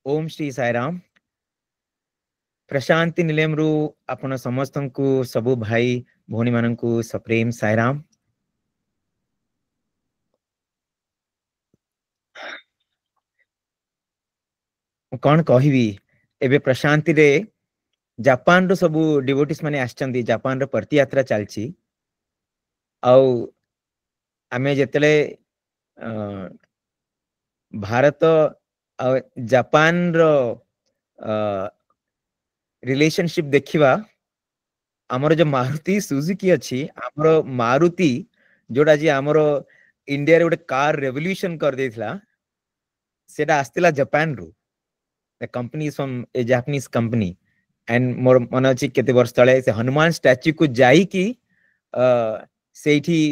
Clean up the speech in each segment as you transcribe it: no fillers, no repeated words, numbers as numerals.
ओम श्री साईराम। प्रशांति निलयम रु आपण समस्त को सबु भाई भौणी मान सप्रेम साईराम। कौन कहबी एबे प्रशांति रे जापान रो सबु डिवोटीज माने आछंती। जापान रो प्रति यात्रा चलची आउ आमे जेतले भारत आ जापान रो रिलेशनशिप देखिबा हमर जो मारुति सुजुकी अछि हमर मारुति जोडा जी हमर इंडिया रे गोटे कार रेवोल्यूशन कर देथिला सेटा आस्तिला जापान रो। The company is from a Japanese company and मोर मन अछि केते वर्ष तळे से हनुमान स्टैच्यू को जाई कि सेठी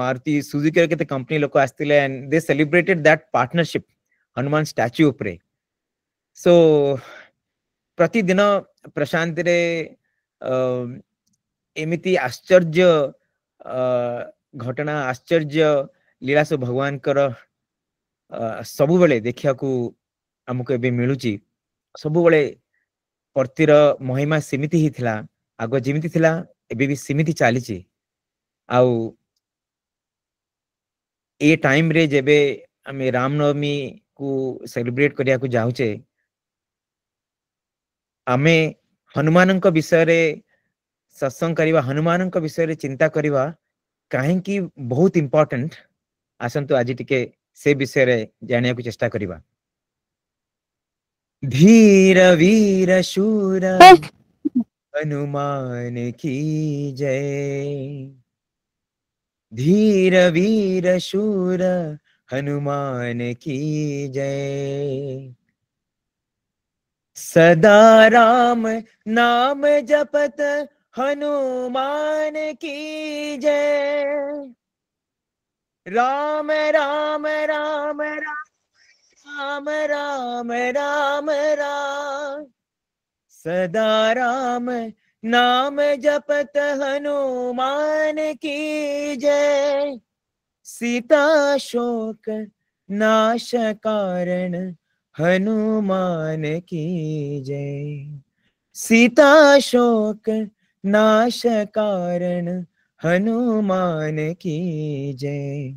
मारुति सुजुकी केते कंपनी लोक आस्तिले and they celebrated that partnership Hanuman statue उपरे। सो प्रतिदिन प्रशांति रे एमिति आश्चर्य घटना आश्चर्य लीला सब भगवान कर सबु बेले देखिया को हमको एबे मिलुची। सबु बेले प्रतिर महिमा सीमित ही थिला आगो जिमिति थिला एबे भी सीमित चालीची। आउ ए टाइम रे जेबे हमें रामनवमी को सेलिब्रेट करिया को जाउचे आमे हनुमान विषय रे सत्संग करिवा हनुमान विषय रे चिंता करिवा काहे कि बहुत इंपोर्टेंट। आसंतु आज टिके से विषय रे जानिया को चेष्टा करिवा। धीर वीर शूर हनुमान की जय। धीर वीर शूर हनुमान की जय। सदा राम नाम जपत हनुमान की जय। राम राम राम राम राम राम राम सदा राम नाम जपत हनुमान की जय। सीता शोक नाश कारण हनुमान की जय। सीता शोक नाश कारण हनुमान की जय।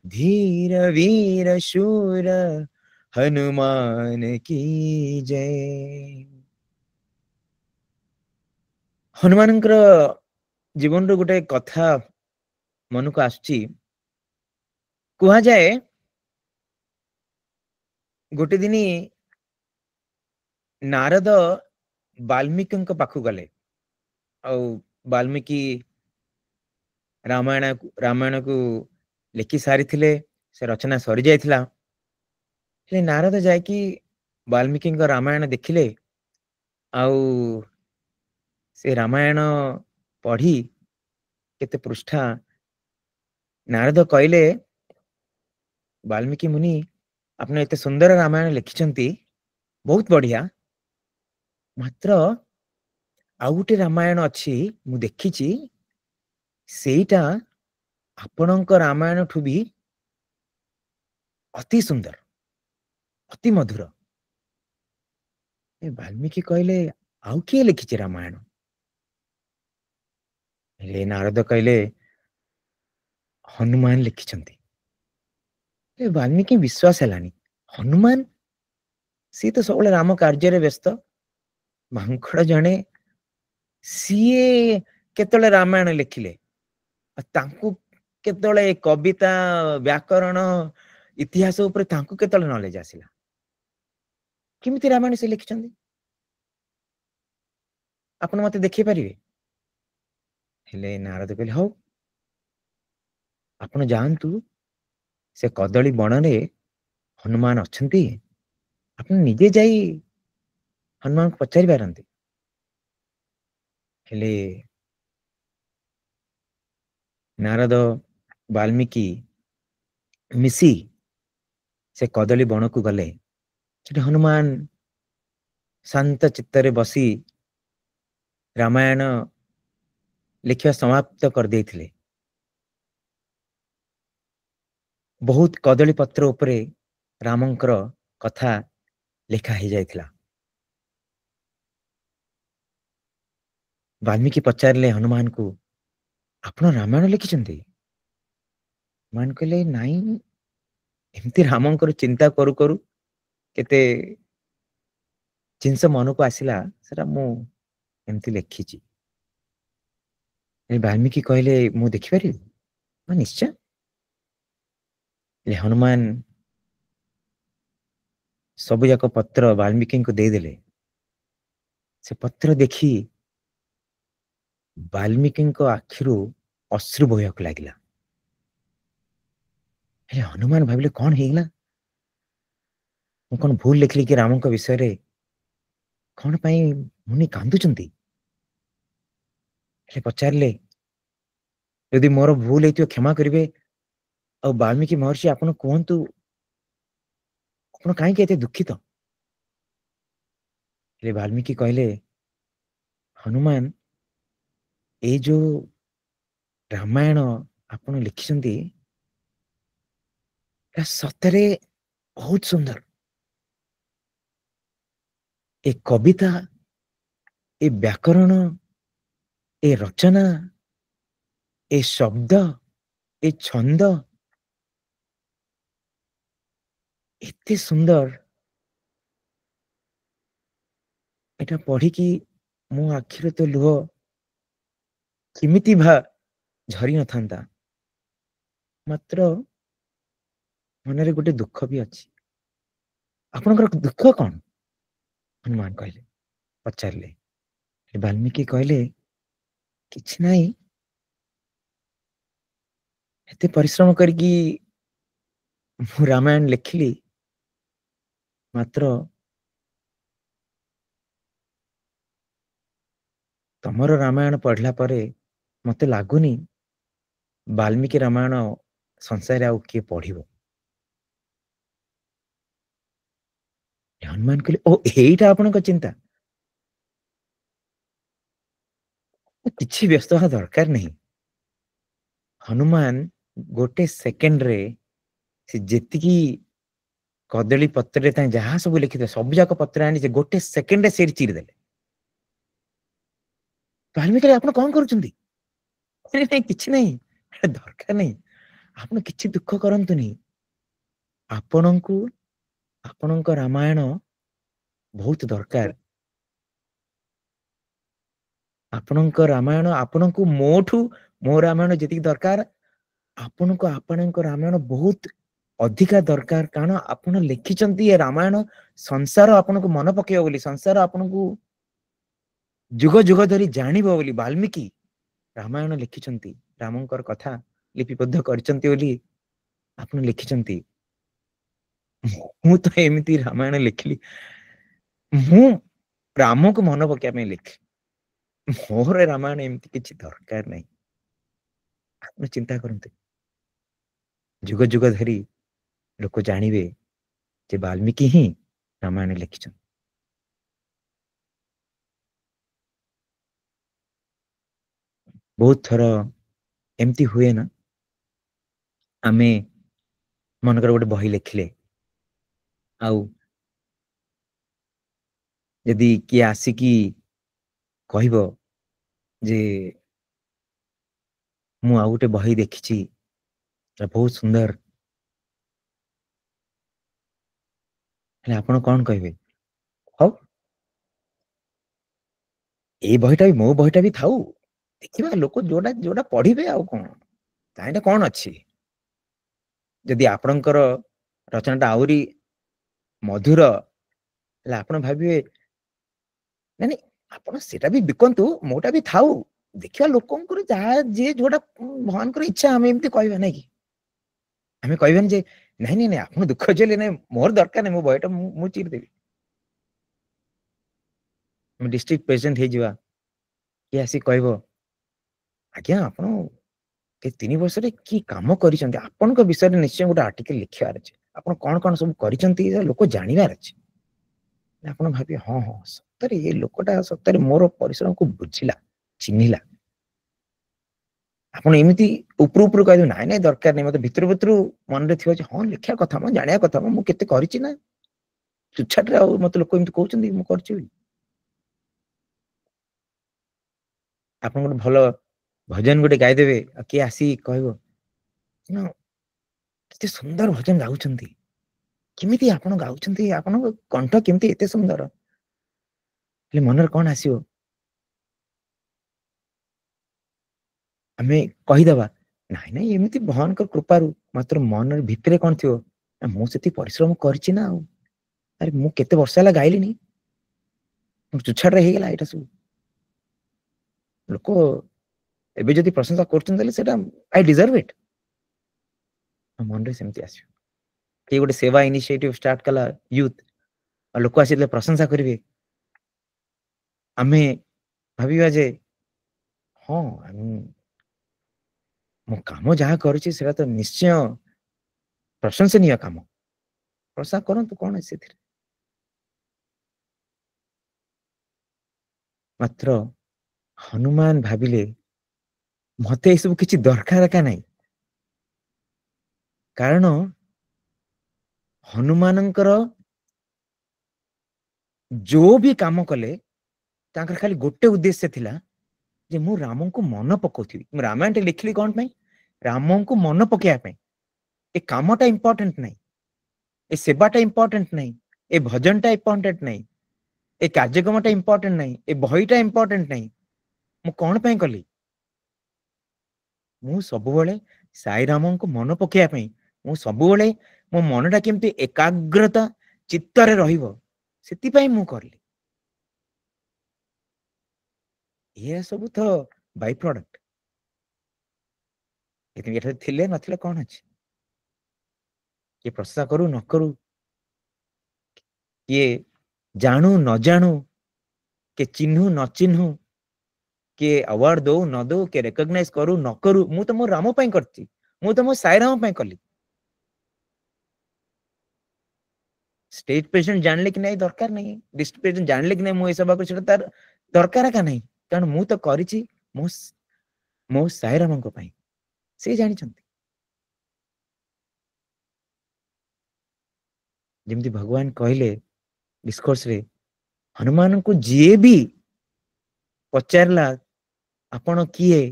धीर वीर शूर हनुमान की जय। हनुमान जीवन रो गोटे कथा मन को आसुची। कुहा जाए गोटे दिन नारद वाल्मीकि पाखु गले वाल्मीकि रामायण को लिखि सारी थिले। से रचना सरी जाइथिला। नारद जाकी वाल्मीकि रामायण देखिले आउ से रामायण पढ़ी केते पृष्ठा नारद कहले वाल्मीकि मुनि आपने एते सुंदर रामायण लिखिछंती बहुत बढ़िया मात्र आउ गोटे रामायण अछि मु देखिछि सेटा आपणक रामायण ठु भी अति सुंदर अति मधुर। वाल्मीकि कहले आउ किए लिखिछि रामायण। ले नारद कहले हनुमान लिखिछंती। वाल्मीकि विश्वास हेलानी हनुमान सी तो सब राम कार्य रे व्यस्त मांकड़ जने सीए केतले रामायण लिखिले तांकु केतले कविता व्याकरण इतिहास ऊपर तांकु केतले नॉलेज आसिला किमिति रामायण से लिखिछंती आपण मते देखि परिबे। हेले नारद कहले हौ आपण जानतु से कदली बणरे हनुमान अछंती आपण निजे जाई हनुमान को पचारि पारंती। हेले नारद वाल्मीकि मिसी से कदली बण को गले। हनुमान शांत चित्तरे बसी रामायण लिखिया समाप्त कर देथिले। बहुत कदली पत्र उपरे रामंकर कथा ଲେଖା ହେଇଯାଇଥିଲା। ବାଲ୍ମୀକି ପଚାରିଲେ ହନୁମାନଙ୍କୁ, ଆପଣ ରାମାୟଣ ଲେଖିଛନ୍ତି? ହନୁମାନ କହିଲେ, ନାଇଁ, ଏମିତି ରାମଙ୍କର ଚିନ୍ତା କରୁ କରୁ କେତେ ଜିନିଷ ମନକୁ ଆସିଲା, ସେଟା ମୁଁ ଏମିତି ଲେଖିଛି। ବାଲ୍ମୀକି କହିଲେ, ମୁଁ ଦେଖିପାରିବି? ହଁ, ନିଶ୍ଚୟ। ହନୁମାନ ସବୁ ଯାକ ପତ୍ର ବାଲ୍ମୀକିଙ୍କୁ ଦେଇଦେଲେ। ସେ ପତ୍ର ଦେଖି ବାଲ୍ମୀକିଙ୍କ ଆଖିରୁ ଅଶ୍ରୁ ବୋହିବାକୁ ଲାଗିଲା। ହେଲେ ହନୁମାନ ଭାବିଲେ, କଣ ହେଇଗଲା? ମୁଁ କଣ ଭୁଲ ଲେଖିଲି କି ରାମଙ୍କ ବିଷୟରେ? କଣ ପାଇଁ ମୁନି କାନ୍ଦୁଛନ୍ତି? ହେଲେ ପଚାରିଲେ, ଯଦି ମୋର ଭୁଲ ହେଇଥିବ କ୍ଷମା କରିବେ। ଆଉ ବାଲ୍ମୀକି ମହର୍ଷି, ଆପଣ କୁହନ୍ତୁ, ଆପଣ କାହିଁକି ଏତେ ଦୁଃଖିତ? ହେଲେ ବାଲ୍ମୀକି କହିଲେ, ହନୁମାନ, ଏଇ ଯୋଉ ରାମାୟଣ ଆପଣ ଲେଖିଛନ୍ତି, ଏହା ସତରେ ବହୁତ ସୁନ୍ଦର। ଏ କବିତା, ଏ ବ୍ୟାକରଣ, ଏ ରଚନା, ଏ ଶବ୍ଦ, ଏ ଛନ୍ଦ ଏତେ ସୁନ୍ଦର, এটা ପଢିକି ମୋ ଆଖିରେ ତ ଲୁହ କେମିତି ଝରି ନଥାନ୍ତା। ମାତ୍ର ମନରେ ଗୋଟେ ଦୁଃଖ ବି ଅଛି। ଆପଣଙ୍କର ଦୁଃଖ କଣ? ହନୁମାନ କହିଲେ, ପଚାରିଲେ। ବାଲ୍ମୀକି କହିଲେ, କିଛି ନାହିଁ, ଏତେ ପରିଶ୍ରମ କରିକି ମୁଁ ରାମାୟଣ ଲେଖିଲି, ମାତ୍ର ତମର ରାମାୟଣ ପଢିଲା ପରେ ମତେ ଲାଗୁନି ବାଲ୍ମୀକି ରାମାୟଣ ସଂସାରରେ ଆଉ କିଏ ପଢିବ। ହନୁମାନ କହିଲେ, ଓ, ଏଇଟା ଆପଣଙ୍କ ଚିନ୍ତା? କିଛି ବ୍ୟସ୍ତ ହବା ଦରକାର ନାହିଁ। ହନୁମାନ ଗୋଟେ ସେକେଣ୍ଡରେ ସେ ଯେତିକି କଦଳୀ ପତ୍ରରେ ତାଙ୍କ ଯାହା ସବୁ ଲେଖିଥିଲେ ସବୁ ଯାକ ପତ୍ର ଆଣି ସେ ଗୋଟେ ସେକେଣ୍ଡରେ ସେଇଠି ଚିରିଦେଲେ। ବାଲ୍ମୀକି, ଆପଣ କଣ କରୁଛନ୍ତି? ନାଇଁ, କିଛି ନାହିଁ, ଦରକାର ନାହିଁ, ଆପଣ କିଛି ଦୁଃଖ କରନ୍ତୁନି। ଆପଣଙ୍କୁ ଆପଣଙ୍କ ରାମାୟଣ ବହୁତ ଦରକାର। ଆପଣଙ୍କ ରାମାୟଣ ଆପଣଙ୍କୁ ମୋଠୁ ମୋ ରାମାୟଣ ଯେତିକି ଦରକାର, ଆପଣଙ୍କୁ ଆପଣଙ୍କ ରାମାୟଣ ବହୁତ ଅଧିକା ଦରକାର। କାରଣ ଆପଣ ଲେଖିଛନ୍ତି ଏ ରାମାୟଣ ସଂସାର ଆପଣଙ୍କୁ ମନେ ପକେଇବ ବୋଲି, ସଂସାର ଆପଣଙ୍କୁ ଯୁଗ ଯୁଗ ଧରି ଜାଣିବ ବୋଲି ବାଲ୍ମୀକି ରାମାୟଣ ଲେଖିଛନ୍ତି। ରାମଙ୍କର କଥା ଲିପିବଦ୍ଧ କରିଛନ୍ତି ବୋଲି ଆପଣ ଲେଖିଛନ୍ତି। ମୁଁ ତ ଏମିତି ରାମାୟଣ ଲେଖିଲି, ମୁଁ ରାମକୁ ମନେ ପକେଇବା ପାଇଁ ଲେଖେ। ମୋର ରାମାୟଣ ଏମିତି କିଛି ଦରକାର ନାହିଁ। ଆପଣ ଚିନ୍ତା କରନ୍ତୁ, ଯୁଗ ଯୁଗ ଧରି ଲୋକ ଜାଣିବେ ଯେ ବାଲ୍ମୀକି ହିଁ ରାମାୟଣ ଲେଖିଛନ୍ତି। ବହୁତ ଥର ଏମିତି ହୁଏ ନା, ଆମେ ମନେକର ଗୋଟେ ବହି ଲେଖିଲେ, ଆଉ ଯଦି କିଏ ଆସିକି କହିବ ଯେ ମୁଁ ଆଉ ଗୋଟେ ବହି ଦେଖିଛି, ସେଟା ବହୁତ ସୁନ୍ଦର, ହେଲେ ଆପଣ କଣ କହିବେ? ହଉ, ଏଇ ବହିଟା ବି, ମୋ ବହିଟା ବି ଥାଉ, ଦେଖିବା ଲୋକ ଯୋଉଟା ଯୋଉଟା ପଢିବେ, ଆଉ କଣ ତାହିଁରେ କଣ ଅଛି। ଯଦି ଆପଣଙ୍କର ରଚନାଟା ଆହୁରି ମଧୁର, ହେଲେ ଆପଣ ଭାବିବେ, ନାଇଁ ନାଇଁ, ଆପଣ ସେଟା ବି ବିକନ୍ତୁ, ମୋଟା ବି ଥାଉ, ଦେଖିବା ଲୋକଙ୍କର ଯାହା ଯିଏ ଯୋଉଟା ଭଗବାନଙ୍କର ଇଚ୍ଛା, ଆମେ ଏମିତି କହିବା ନାଇଁ କି? ଆମେ କହିବାନି ଯେ ନାଇଁ ନାଇଁ ନାଇଁ ଆପଣ ଦୁଃଖ ଅଛି, ନାଇଁ ମୋର ଦରକାର ନାହିଁ, ମୋ ବହିଟା ମୁଁ ଚିରିଦେବି। ଆମେ ଡିଷ୍ଟ୍ରିକ୍ଟ ପ୍ରେସିଡେଣ୍ଟ ହେଇଯିବା, କିଏ ଆସି କହିବ, ଆଜ୍ଞା ଆପଣ ଏ 3 ବର୍ଷରେ କି କାମ କରିଛନ୍ତି, ଆପଣଙ୍କ ବିଷୟରେ ନିଶ୍ଚୟ ଗୋଟେ ଆର୍ଟିକଲ ଲେଖିବାର ଅଛି, ଆପଣ କଣ କଣ ସବୁ କରିଛନ୍ତି ଲୋକ ଜାଣିବାର ଅଛି। ଆପଣ ଭାବିବେ, ହଁ ହଁ, ସତରେ ଏ ଲୋକଟା ସତରେ ମୋର ପରିଶ୍ରମକୁ ବୁଝିଲା, ଚିହ୍ନିଲା। ଆପଣ ଏମିତି ଉପରୁ ଉପରୁ କହିବେ, ନାଇଁ ନାଇଁ ଦରକାର ନାହିଁ, ମତେ ଭିତରୁ ଭିତରୁ ମନରେ ଥିବ ଯେ ହଁ ଲେଖିବା କଥା, ମୁଁ ଜାଣିବା କଥା, ମୁଁ କେତେ କରିଛି ନା। ତୁଚ୍ଛାଟରେ ଆଉ ମତେ ଲୋକ ଏମିତି କହୁଛନ୍ତି ମୁଁ କରିଛି ବୋଲି। ଆପଣ ଗୋଟେ ଭଲ ଭଜନ ଗୋଟେ ଗାଇଦେବେ ଆଉ କିଏ ଆସି କହିବ କେତେ ସୁନ୍ଦର ଭଜନ ଗାଉଛନ୍ତି, କେମିତି ଆପଣ ଗାଉଛନ୍ତି, ଆପଣଙ୍କ କଣ୍ଠ କେମିତି ଏତେ ସୁନ୍ଦର, ହେଲେ ମନରେ କଣ ଆସିବ? ଆମେ କହିଦବା ନାଇଁ ନାଇଁ ଏମିତି ଭଗବାନଙ୍କ କୃପାରୁ, ମାତ୍ର ମନରେ ଭିତରେ କଣ ଥିବ ନା ମୁଁ ସେତିକି ପରିଶ୍ରମ କରିଛି ନା, ଆଉ ଆରେ ମୁଁ କେତେ ବର୍ଷ ହେଲା ଗାଇଲିନି, ତୁଚ୍ଛାଟରେ ହେଇଗଲା ଏଇଟା ସବୁ। ଲୋକ ଏବେ ଯଦି ପ୍ରଶଂସା କରୁଛନ୍ତି ତାହେଲେ ସେଟା ଆଇ ଡିଜର୍ଭ ଇଟ୍, ମନରେ ସେମିତି ଆସିବ। କିଏ ଗୋଟେ ସେବା ଇନିସିଏଟିଭ ଷ୍ଟାର୍ଟ କଲା ୟୁଥ, ଆଉ ଲୋକ ଆସିଲେ ପ୍ରଶଂସା କରିବେ, ଆମେ ଭାବିବା ଯେ ହଁ ମୁଁ କାମ ଯାହା କରୁଛି ସେଟା ତ ନିଶ୍ଚୟ ପ୍ରଶଂସନୀୟ କାମ, ପ୍ରଶଂସା କରନ୍ତୁ, କଣ ସେଥିରେ। ମାତ୍ର ହନୁମାନ ଭାବିଲେ ମତେ ଏସବୁ କିଛି ଦରକାର ଏକା ନାହିଁ, କାରଣ ହନୁମାନଙ୍କର ଯୋଉ ବି କାମ କଲେ ତାଙ୍କର ଖାଲି ଗୋଟେ ଉଦ୍ଦେଶ୍ୟ ଥିଲା ଯେ ମୁଁ ରାମଙ୍କୁ ମନ ପକାଉଥିବି। ମୁଁ ରାମାୟଣଟେ ଲେଖିଲି କଣ ପାଇଁ? ରାମଙ୍କୁ ମନ ପକେଇବା ପାଇଁ। ଏ କାମଟା ଇମ୍ପୋର୍ଟାଣ୍ଟ ନାହିଁ, ଏ ସେବାଟା ଇମ୍ପୋର୍ଟାଣ୍ଟ ନାହିଁ, ଏ ଭଜନଟା ଇମ୍ପୋର୍ଟାଣ୍ଟ ନାହିଁ, ଏ କାର୍ଯ୍ୟକ୍ରମଟା ଇମ୍ପୋର୍ଟାଣ୍ଟ ନାହିଁ, ଏ ବହିଟା ଇମ୍ପୋର୍ଟାଣ୍ଟ ନାହିଁ। ମୁଁ କଣ ପାଇଁ କଲି? ମୁଁ ସବୁବେଳେ ସାଇରାମଙ୍କୁ ମନ ପକେଇବା ପାଇଁ, ମୁଁ ସବୁବେଳେ ମୋ ମନଟା କେମିତି ଏକାଗ୍ରତା ଚିତ୍ତରେ ରହିବ ସେଥିପାଇଁ ମୁଁ କରିଲି। ଏ ସବୁ ତ ବାଇ ପ୍ରଡକ୍ଟ, ଏଠାରେ ଥିଲେ ନଥିଲେ କଣ ଅଛି, କିଏ ପ୍ରଶଂସା କରୁ ନ କରୁ, କିଏ ଜାଣୁ ନ ଜାଣୁ, କିଏ ଚିହ୍ନୁ ନ ଚିହ୍ନୁ, କିଏ ଆୱାର୍ଡ ଦଉ ନ ଦଉ, କିଏ ରେକଗ୍ନାଇଜ କରୁ ନ କରୁ, ମୁଁ ତ ମୋ ରାମ ପାଇଁ କରିଛି, ମୁଁ ତ ମୋ ସାଇରାମ ପାଇଁ କଲି। स्टेट प्रेसिडेंट जानले कि नहीं दरकार नहीं, डिस्ट्रिक्ट प्रेसिडेंट जानले कि नहीं मु सेवा कर सेटा तार दरकार का नहीं, कारण मु तो करिछि मो मो साईरामन को पई, से जानि छथि। जेमति भगवान कहले डिस्कोर्स रे, हनुमान को जे भी पचारला आपण किए,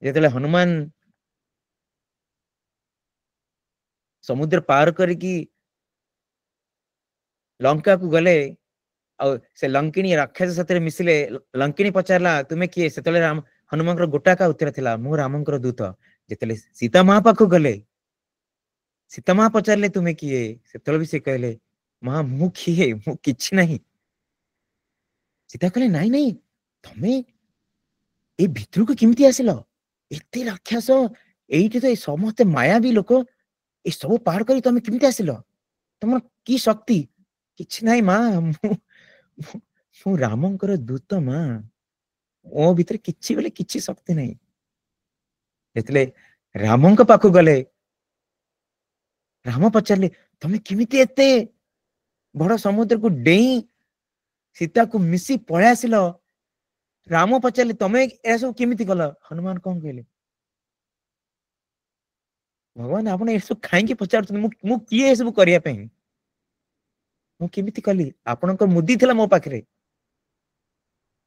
जेतले हनुमान समुद्र पार करके लंका को गले, आ से लंकिनी राक्षस साथे मिसिले, लंकिनी पचारला तुमे किए, सेतले राम हनुमान गोटा का उत्तर थिला मु रामंकर दूत। जेतले सीता मां पाखु गले, सीता मां पचारले तुमे किए, सेतले भी से कहले मां मु किए, मु किछि नहीं। सीता कहले नाई नहीं तमे ए भितर को केमती आसिल, एते राक्षस एइठी तो समस्त मायावी लोक, ए सब पार करी तमे केमती आसिल, तुम की शक्ति? किछि नाही मां, मु रामंकर दूत मां, ओ भितर किछि बोले किछि शक्ति नहीं। जेतले रामंक पाखु गले, राम पचारले तमे केमिति एते बड़ समुद्र को डेई सीता को मिसी पळे आसिल। राम पचारले तमे ए सब केमिति कल? हनुमान कौन कहले भगवान आपण ए सब खाइके पचारछन, मु किए ए सब करिया पे, मु केमिति कली? आपणकर मुदी थिला मो पाखरे,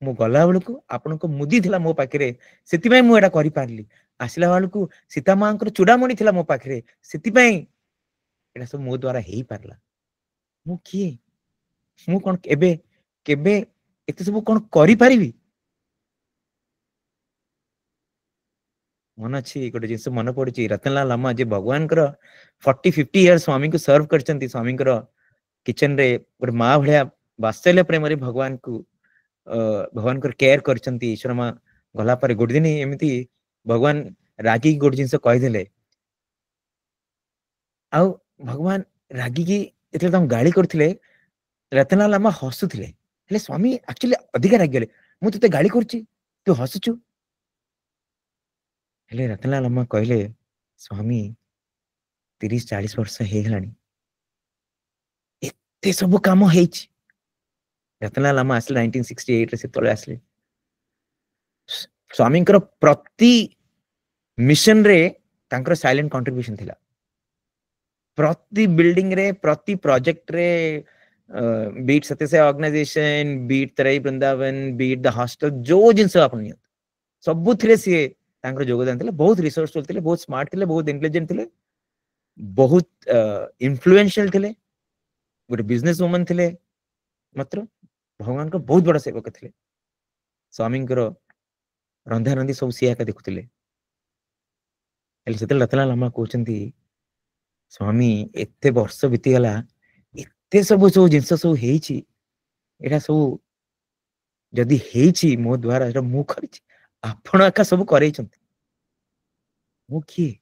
मु गला बेलକୁ ଆପଣଙ୍କ ମୁଦି ଥିଲା ମୋ ପାଖରେ, ସେଥିପାଇଁ ମୁଁ ଏଟା କରି ପାରିଲି। ଆସିଲା ବେଳକୁ ସୀତା ମାଙ୍କର ଚୂଡାମଣି ଥିଲା ମୋ ପାଖରେ, ସେଥିପାଇଁ ଏଟା ସବୁ ମୋ ଦ୍ୱାରା ହେଇ ପାରିଲା। ମୁଁ କିଏ? ମୁଁ କଣ କେବେ କେବେ ଏତେ ସବୁ କଣ କରି ପାରିବି? मन अच्छी गोटे जिनस मन पड़ी रतनलाल लामा जे भगवान 40-50 इयर्स स्वामी को सर्व करचंती, स्वामी किचन रे गोटे माँ भलिया वात्सल्य प्रेम रे भगवान को भगवान केयर करचंती। ईश्वर माँ गला पर गोटे दिन एमती भगवान रागी गोटे जिनस कहीदेले, आउ भगवान रागी की एतले तम गाली करथिले, रतनलाल लामा हसुथिले, हेले स्वामी एक्चुअली अधिका रागी गले, मु तते गाली करची तू हसुचु। हेले रतनलाल लामा कहले स्वामी 30-40 वर्ष हे गलानी, एते सब काम हेछि। रतनलाल लामा आसले 1968 रे, से तले आसले स्वामी प्रति मिशन रे तांकर साइलेंट कंट्रीब्यूशन थिला। प्रति बिल्डिंग रे प्रति प्रोजेक्ट रे beat Satya organisation beat Terai Vrindavan beat the hostel जो जिनस आपण नियत सबु थिले सी तांकर योगदान थिले बहुत रिसोर्सफुल थिले बहुत स्मार्ट थिले बहुत इंटेलिजेंट थिले बहुत इन्फ्लुएंशियल थिले गोटे बिजनेस वुमन थिले मात्र भगवान को बहुत बड़ा सेवक थिले स्वामी रंधा रंधी सब सी एका देखुथिले से रतनलाल लामा कहते स्वामी एते वर्ष बीतीगला एते सब सब जिनस सब हेची एटा सब जदि हेची मो द्वारा एटा मु करिछि आपण एका सब करैछन्ति मु किए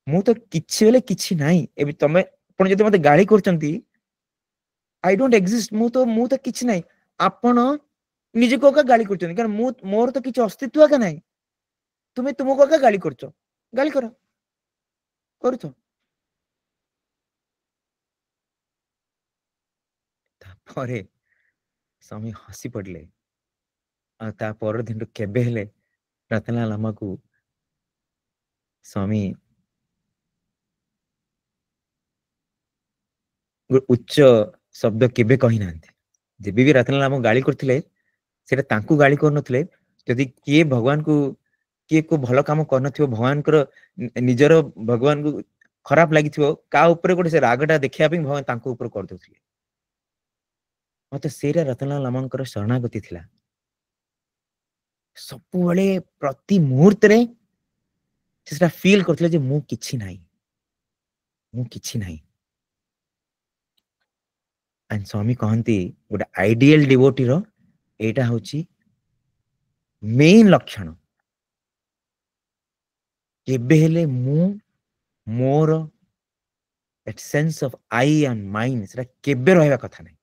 मु तो किछि बेले किछि नाही एबे तमे आपण जदि मते गाली करछन्ति आई डोंट एग्जिस्ट मु तो किछि नाही आपण निजे को का गाली करछन्ति कारण मु मोर तो किछि अस्तित्व का नाही तुमे तुमको का गाली करछो गाली करो କରୁଛ ତାପରେ ସ୍ୱାମୀ ହସି ପଡିଲେ ଆଉ ତା ପରଦିନ କେବେ ହେଲେ ରତନଲାଲ ଲାମାକୁ ସ୍ୱାମୀ ଉଚ୍ଚ ଶବ୍ଦ କେବେ କହିନାହାନ୍ତି ଯେବେ ବି ରତନଲାଲ ଲାମାକୁ ଗାଳି କରୁଥିଲେ ସେଟା ତାଙ୍କୁ ଗାଳି କରୁନଥିଲେ ଯଦି କିଏ ଭଗବାନକୁ କିଏ କୋ ଭଲ କାମ କରିନଥିବ ଭଗବାନଙ୍କର ନିଜର ଭଗବାନକୁ ଖରାପ ଲାଗିଥିବ କା ଉପରେ ଗୋଟେ ସେ ରାଗଟା ଦେଖିବା ପାଇଁ ଭଗବାନ ତାଙ୍କ ଉପରେ କରିଦଉଥିଲେ ମତେ ସେଇଟା ରତନଲାଲ ଲାମାଙ୍କର ଶରଣାଗତି ଥିଲା ସବୁବେଳେ ପ୍ରତି ମୁହୂର୍ତ୍ତରେ ସେଟା ଫିଲ୍ କରୁଥିଲେ ଯେ ମୁଁ କିଛି ନାହିଁ स्वामी कहती गोटे आइडियल डिवोटी रो एटा होची मेन लक्षण केबे हेले मु more that sense of I and mind सेटा केबे रहबा कथा नै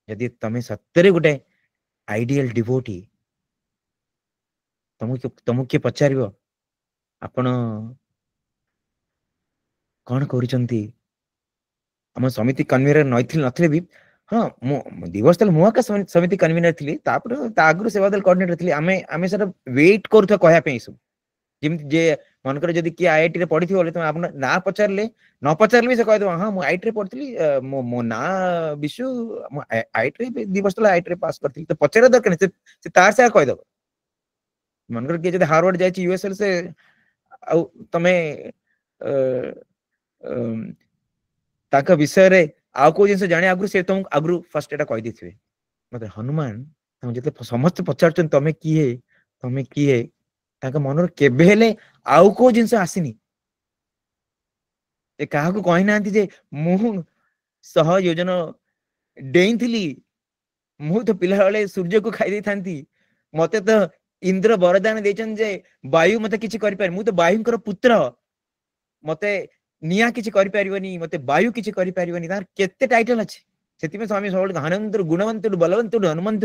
यदि तमे सत्तरे गोटे आइडियल डिवोटी तुमको के पचारिबो आपण कौन करूचंती हम समिति कन्वीनर नथिले भी हाँ दिवस तले मुआ का समिति कन्वीनर थिली तापर तागुरु सेवादल कोऑर्डिनेटर थिली आमे सर वेट करथो कहया पे सब जिम जे मनकर जदी कि आईआईटी रे पढिथि बोले तुम आपण ना पचारले न पचारले भी से कह दो हां मु आईआईटी रे पढिथली मो ना विशु मु आईआईटी रे दिवस तले आईआईटी रे पास करथि तो पचारे दरकार से तार से कह दो मनकर के जदी हार्वर्ड जाई यूएसएल से आ तमे ताका विषय रे आ को जिनसे जाने आगु से तुम आगु फर्स्ट एटा कहि दिथिबे मते हनुमान हम जते समस्त पचारचन तमे किए ताका मनर केबे हेले आउ को जिनसे आसीनी ए काहा को कहि नांती जे मु सह योजना डेई थिली मु तो पिला वाले सूर्य को खाई दै थांती मते तो इंद्र वरदान देचन जे वायु मते किछि करि पार मु तो वायुंकर पुत्र मते निया किछि करि परिबनी मते वायु किछि करि परिबनी तार केते टाइटल अछि सेति में स्वामी सबल हनुमंत गुणवंत बलवंत हनुमंत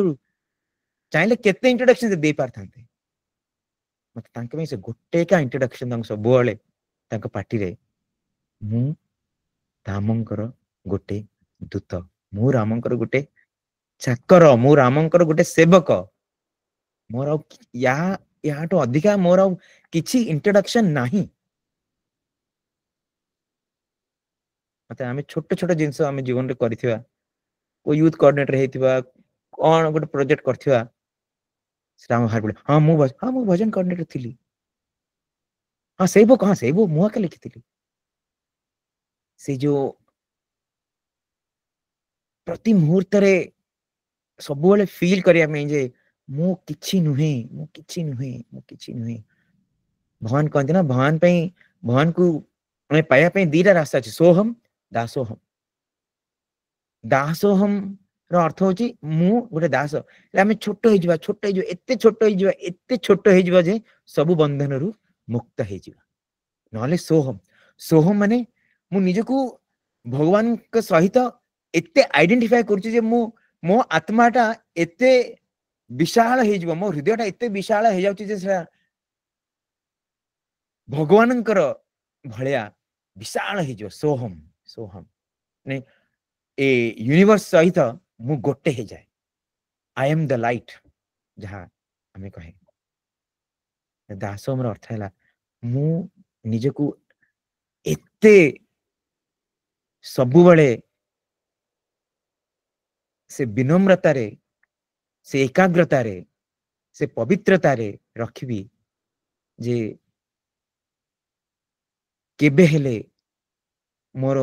चाहिले केते इंट्रोडक्शन दे पार थांते मते तांके में से गोटे का इंट्रोडक्शन तांक सब बोले तांक पार्टी रे मु रामंकर गोटे दूत मु रामंकर गोटे चाकर मु रामंकर गोटे सेवक मोर या तो अधिका मोर किछि इंट्रोडक्शन नाही मते आमे छोटे छोटे जिंस आमे जीवन रे करथिबा को यूथ कोऑर्डिनेटर हेतिबा कोन गोटे प्रोजेक्ट करथिबा श्याम हार बोले हां मु भजन कोऑर्डिनेटर थिली हां सेबो मुआ के लिखिथिली से जो प्रति मुहूर्त रे सब वाले फील करिया में जे मु किछि नुहे भगवान कहते ना भगवान को हमें पाया पे दीटा रास्ता अछि सोहम दासोहम रो अर्थ होची मु गोटे दास आमे छोट हो जिबा एते छोट हो जिबा जे सब बंधन रु मुक्त हो जिबा नले सोहम माने मु निजे को भगवान के सहित एते आइडेंटिफाई करछि जे मो आत्माटा एते विशाल हो जिबा मो हृदयटा एते विशाल हो जाउछि जे भगवानंकर भलिया विशाल हो जिबा सोहम ने ए यूनिवर्स सहित मु गोटे हो जाए आई एम द लाइट जहाँ हमें कहे दासोम अर्थ है मु निजे को एते ସବୁବେଳେ से विनम्रतारे से एकाग्रतारे से पवित्रतारे रखिबी जे केबे हेले मोर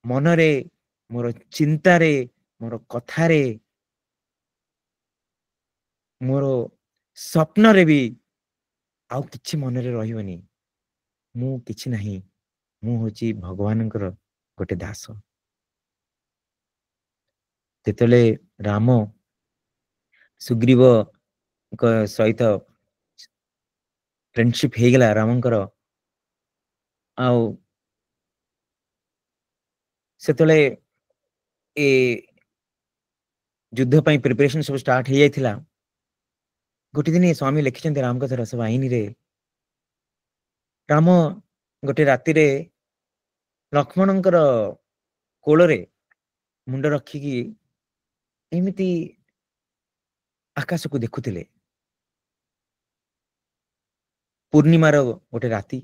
मनरे मोर चिंतारे मोर कथारे मोर स्वप्नरे भी आउ किछि मनरे रहिबनी मु किछि नाही मु होची भगवानଙ୍କର गोटे दास तेतले राम सुग्रीव सहित फ्रेंडशिप हे गला रामଙ୍କର आउ सेतले ए युद्ध ପାଇଁ प्रिपरेशन सब स्टार्ट हे जाइथिला गोटे दिन स्वामी लिखिछन्ते राम कथा रस वाहिनी रे राम गोटे राति रे लक्ष्मणଙ୍କର कोଳରେ मुंड रखिकी एमिति आकाश को देखुथिले पूर्णिमार गोटे राति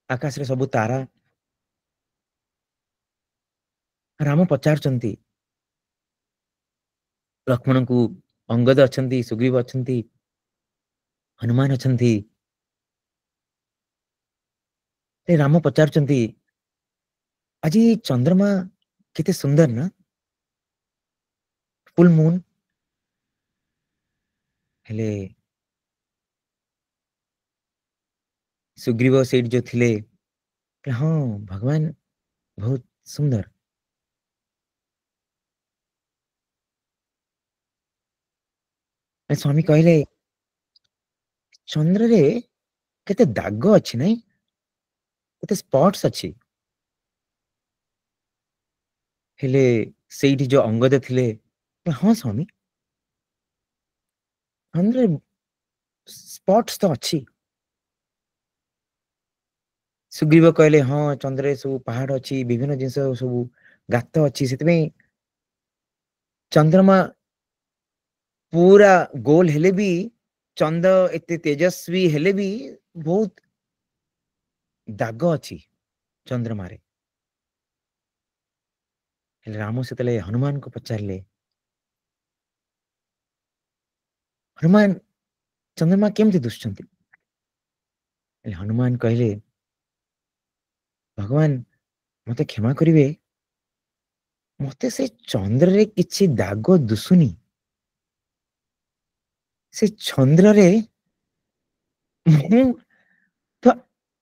आकाश रे सबु तारा राम पचारचंती लक्ष्मण को अंगद अछंती सुग्रीव अछंती हनुमान अछंती ते राम पचारचंती आज चंद्रमा केते सुंदर ना फुल मून हेले सुग्रीव सेठ जो थिले हाँ भगवान बहुत सुंदर स्वामी कहले चंद्र रे केते दाग अछि नै केते स्पॉट्स अछि हेले सेठी जो अंगद थिले हाँ स्वामी चंद्र स्पॉट्स तो अछि सुग्रीव कहले हाँ चंद्र सब पहाड़ अच्छी विभिन्न जिनस सब गात अच्छी से चंद्रमा पूरा गोल हेले भी चंद्र एते तेजस्वी हेले भी बहुत दाग अच्छी चंद्रमा रे राम से तले हनुमान को पचारले हनुमान चंद्रमा केमती दुष्चंती हनुमान कहले भगवान मते क्षमा करिवे मते से चंद्र रे किछि दाग दुसुनी से चंद्र रे मु तो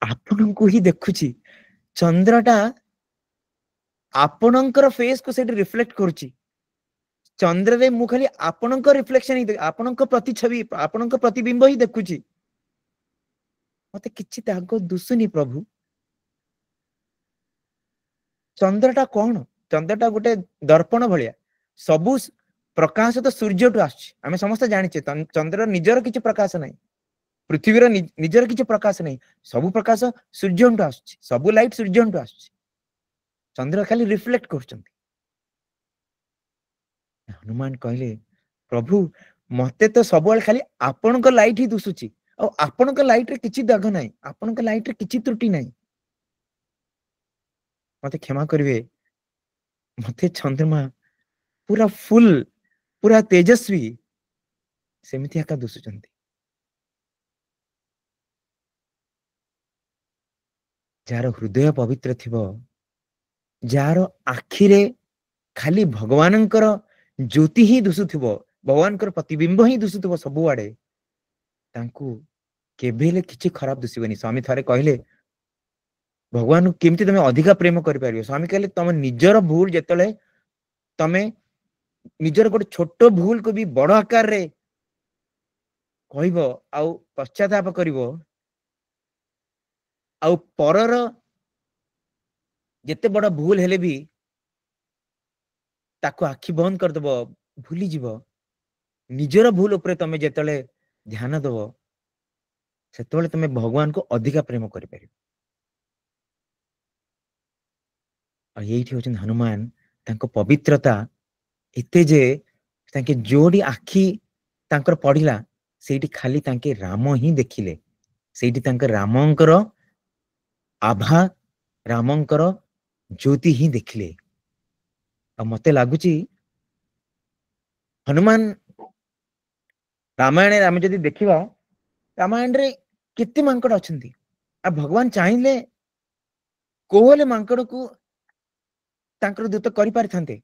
आपन को ही देखुची चंद्रटा आपनकर फेस को सेठी रिफ्लेक्ट करूची चंद्र रे मु खाली आपनकर रिफ्लेक्शन ही आपनकर प्रतिछवि आपनकर प्रतिबिंब ही देखुची मते किछि दाग दुसुनी प्रभु चंद्रटा कौन चंद्रटा गोटे दर्पण भलिया सबु प्रकाश तो सूर्य टू आछ आमे समस्त जानिचे चंद्र निजर किछि प्रकाश नाही पृथ्वीर निजर किछि प्रकाश नाही सबु प्रकाश सूर्य टू आछ सबु लाइट सूर्य टू आछ चंद्र खाली रिफ्लेक्ट करछंती हनुमान कहले प्रभु मते तो सबुआल खाली आपनक लाइट ही दुसुची और आपनक लाइट रे किछि दाग नाही आपनक लाइट रे किछि त्रुटि नाही मते क्षमा करिवे मते चंद्रमा पूरा फुल पूरा तेजस्वी सेमिति आका दुसुचंती जार हृदय पवित्र थिबो जार आखिरे खाली भगवानंकर ज्योति ही दुसुथिबो भगवानकर प्रतिबिंब ही दुसुथिबो सबु आडे तांकू केबेले किछि खराब दुसिबनी स्वामी थारे कहले भगवान केमती तमे अधिका प्रेम करि पारियो स्वामी कहले तमे निजर भूल जेतले तमे निजर गोटे छोट भूल को भी बड़ आकार रे कहइबो आउ पश्चाताप करिवो आउ परर जेते बड़ भूल हेले भी ताको आखि बंद कर दबो भूली जीवो निजर भूल उपरे तमे जेतले ध्यान दबो सेतबेले तमे भगवान को अधिका प्रेम करि पारियो और यही होचन हनुमान तांको पवित्रता एते जे तांके जोडी आखी तांकर पढ़िला सेठी खाली तांके राम ही देखिले सेठी तांकर रामंकर आभा रामंकर ज्योति ही देखिले मते लगुच हनुमान रामायण आम जदि देखा रामायण रे केते मांकड़ अछंती आ भगवान चाहिए कोहले मांकड़ को तांकर दूत करि पारथांते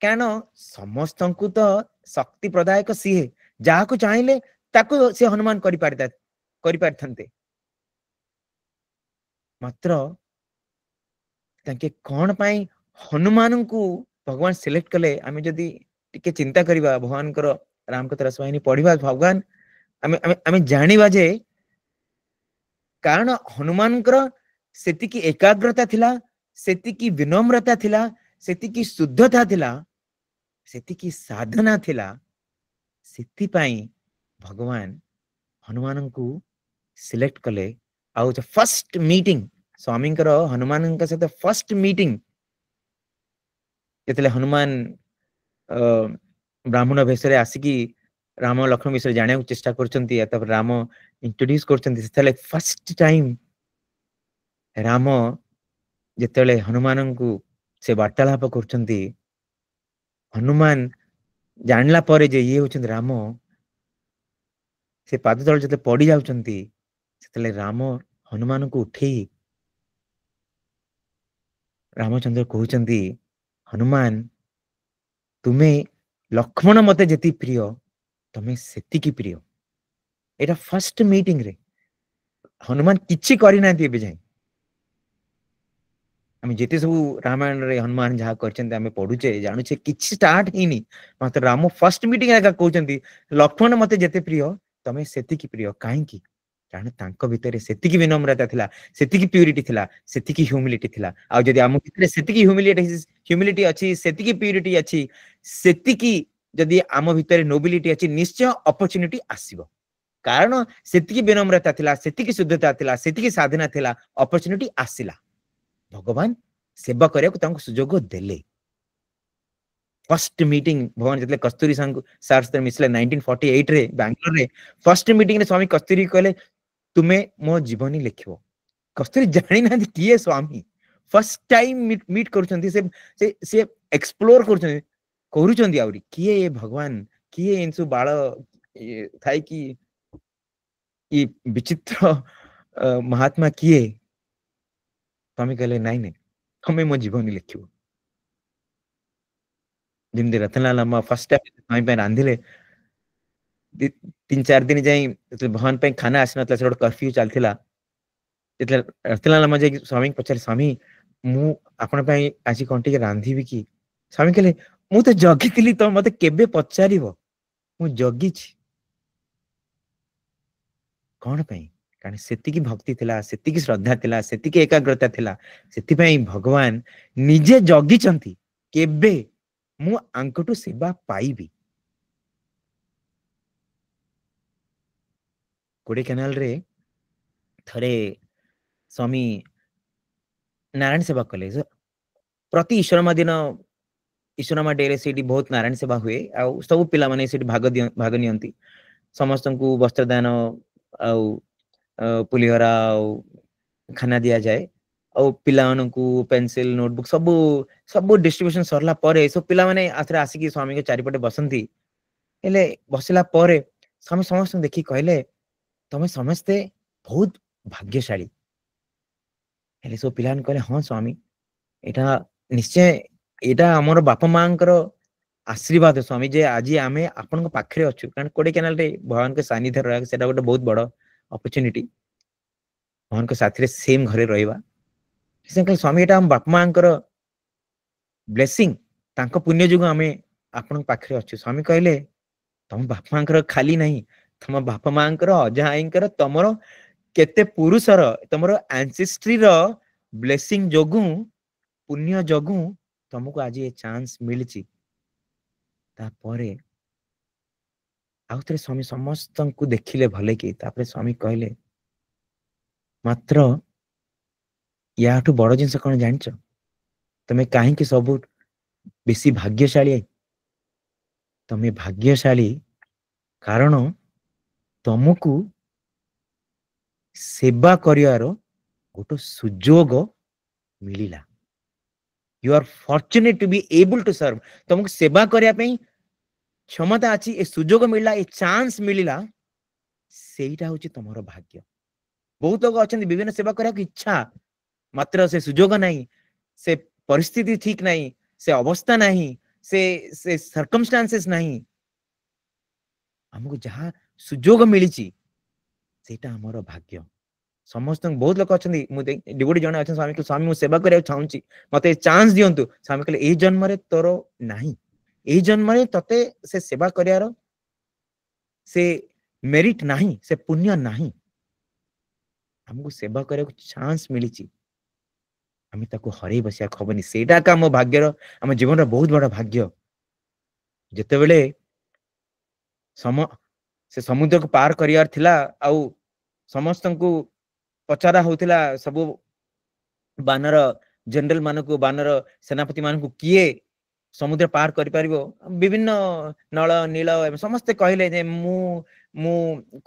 कान समस्त को तो शक्ति प्रदायक सीहे जहा को चाहिए ताको से हनुमान करि पारथांते मात्र तांके कौन पाई हनुमान को भगवान सिलेक्ट कले आम जदि टिके चिंता करवा भगवान राम कथा रसवाहिनी पढ़ा भगवान आम जानिबा जे कारण हनुमान सेतिकी एकाग्रता थिला सेतिकी विनम्रता थिला सेतिकी शुद्धता थिला सेतिकी साधना थिला सेति पाई भगवान हनुमान को सिलेक्ट कले आउ फर्स्ट मीटिंग स्वामी हनुमान सहित फर्स्ट मीटिंग जतले हनुमान ब्राह्मण वेश आसिकी राम लक्ष्मण विषय जाना चेष्टा कर राम इंट्रोड्यूस कर फर्स्ट टाइम राम जिते हनुमान को से वार्तालाप कर हनुमान जानला पर जे ये होचंद राम से पाद तल जते पड़ी जाउचंती सेतले राम हनुमान को उठे रामचंद्र कहउचंती हनुमान तुम्हें लक्ष्मण मते जेती प्रिय तमे सेती की प्रिय एटा फर्स्ट मीटिंग रे हनुमान किछि करि नांती बे जाय आम जेते सब रामायण रे हनुमान जहा करचंती आमे पढुचे जानुचे किछि स्टार्ट हिनी मात्र राम फर्स्ट मीटिंग आका कहउचंती लक्ष्मण मते जेते प्रिय तमे सेती की प्रिय काहे की कारण तांको भितरे सेती की विनम्रता थिला सेती की प्यूरिटी थिला सेती की ह्यूमिलिटी थिला आ जदि आम भितरे सेती की ह्यूमिलिटी अछि सेती की प्यूरिटी अछि सेती की जदि आम भितरे नोबिलिटी अछि निश्चय अपॉर्चुनिटी आसीबो कारण सेती की विनम्रता थिला सेती की शुद्धता थिला सेती की साधना थिला अपॉर्चुनिटी आसिला भगवान सेवा करने सुजोग देले फर्स्ट मीटिंग भगवान जितले कस्तूरी सार मिसले 1948 रे बैंगलोर रे फर्स्ट मीटिंग रे स्वामी कस्तूरी कहले तुम्हें मो जीवनी लिखिबो कस्तूरी जानि ना किए स्वामी फर्स्ट टाइम मीट करूछंती से एक्सप्लोर करूछंती आउरी किए ये भगवान किए इनसु बाळ थाई कि ये विचित्र महात्मा किए स्वामी कहले नाई नहीं तुम्हें मो जीवनी लिखिबो जिमदे रतनलाल अम्मा फर्स्ट टाइम स्वामी पे रांधिले 3-4 दिन जाई भगवान पे खाना आसनतला से कर्फ्यू चलथिला रतनलाल अम्मा जे स्वामी पचारे स्वामी मु आपण पे आज कोन टिके रांधिबी की स्वामी कहले मु तो जगितिली तो मते केबे पचारिबो मु जगिछि कोन पे कारण सेति की भक्ति थिला सेति की श्रद्धा थिला सेति की एकाग्रता थिला सेति पई भगवान निजे जगी चंती केबे मु आंकटू सेवा पाइबी कोडे कैनाल रे थरे स्वामी नारायण सेवा कले प्रति ईश्वरमा दिन ईश्वरमा डे रे सेठी बहुत नारायण सेवा हुए आ सब पिला माने सेठी भाग नियंती समस्त को वस्त्रदान आ पुलिहरा खाना दिया जाए और पिला को पेंसिल नोटबुक सब सब डिस्ट्रीब्यूशन सरला परे सब पिला माने आथरे आसिकी स्वामी के चारिपटे बसंती हेले बसिला परे स्वामी समस्त देखि कहले तमे समस्ते बहुत भाग्यशाली हेले सब पिला कहले हाँ स्वामी एटा निश्चय एटा हमर बापा मांकर आशीर्वाद स्वामी जे आज आमे आपन पाखरे अछु कारण कोडे कैनाल रे भगवान के सानिध्य रहा सेटा गोटे बहुत बड़ अपॉर्चुनिटी भगवान के साथी रे सेम घरे रहइबा से कहले स्वामी एटा हम बापा मांकर ब्लेसिंग तांको पुण्य जुग आमे आपन पाखरे अछु स्वामी कहले तम बापा मांकर खाली नहीं तम बापा मांकर अजा आईकर तमरो केते पुरुषर तमरो एंसेस्ट्री रो ब्लेसिंग जोगु पुण्य जोगु तुमको आज ये चांस मिलची तापरे आउतरे स्वामी समस्त को देखिले भले कि तापरे स्वामी कहले मात्र याठू बड़ जिनस कौन जानिच तमे काहे कि सब बेसी भाग्यशाली तमे भाग्यशाली कारण तुमको सेवा करियारो गोटे सुजोग मिलिला you are fortunate to be able to serve तुमको सेवा करिया पे क्षमता अच्छी ए सुजोग मिलला ए चांस मिलला सेटा होची तमरो भाग्य बहुत लोग अच्छा विभिन्न सेवा करिया की इच्छा मात्र से सुजोग नहीं से परिस्थिति ठीक नहीं से अवस्था नहीं से सर्कमस्टांसेस नहीं हमको जहाँ सुजोग मिली सेटा हमरो भाग्य समस्त बहुत लोग अच्छा डिवोटी जन अच्छा स्वामी को स्वामी सेवा करा चाहूँगी मत चांस दिंतु स्वामी कहले ए जन्म तोर नहीं ए जन्म तते से सेवा करार से मेरिट नहीं से पुण्य नहीं हमको सेवा करा चांस मिली आम हर बसिया खबनी सेटा का आम भाग्यर आम जीवन बहुत बड़ा भाग्य जिते बेले से समुद्र को पार करियार थिला आउ समस्त को पचारा होतिला सब बानर जनरल मान को बानर सेनापति मान को किए समुद्र पार कर पारिबो विभिन्न नल नील समस्ते कहले जे मु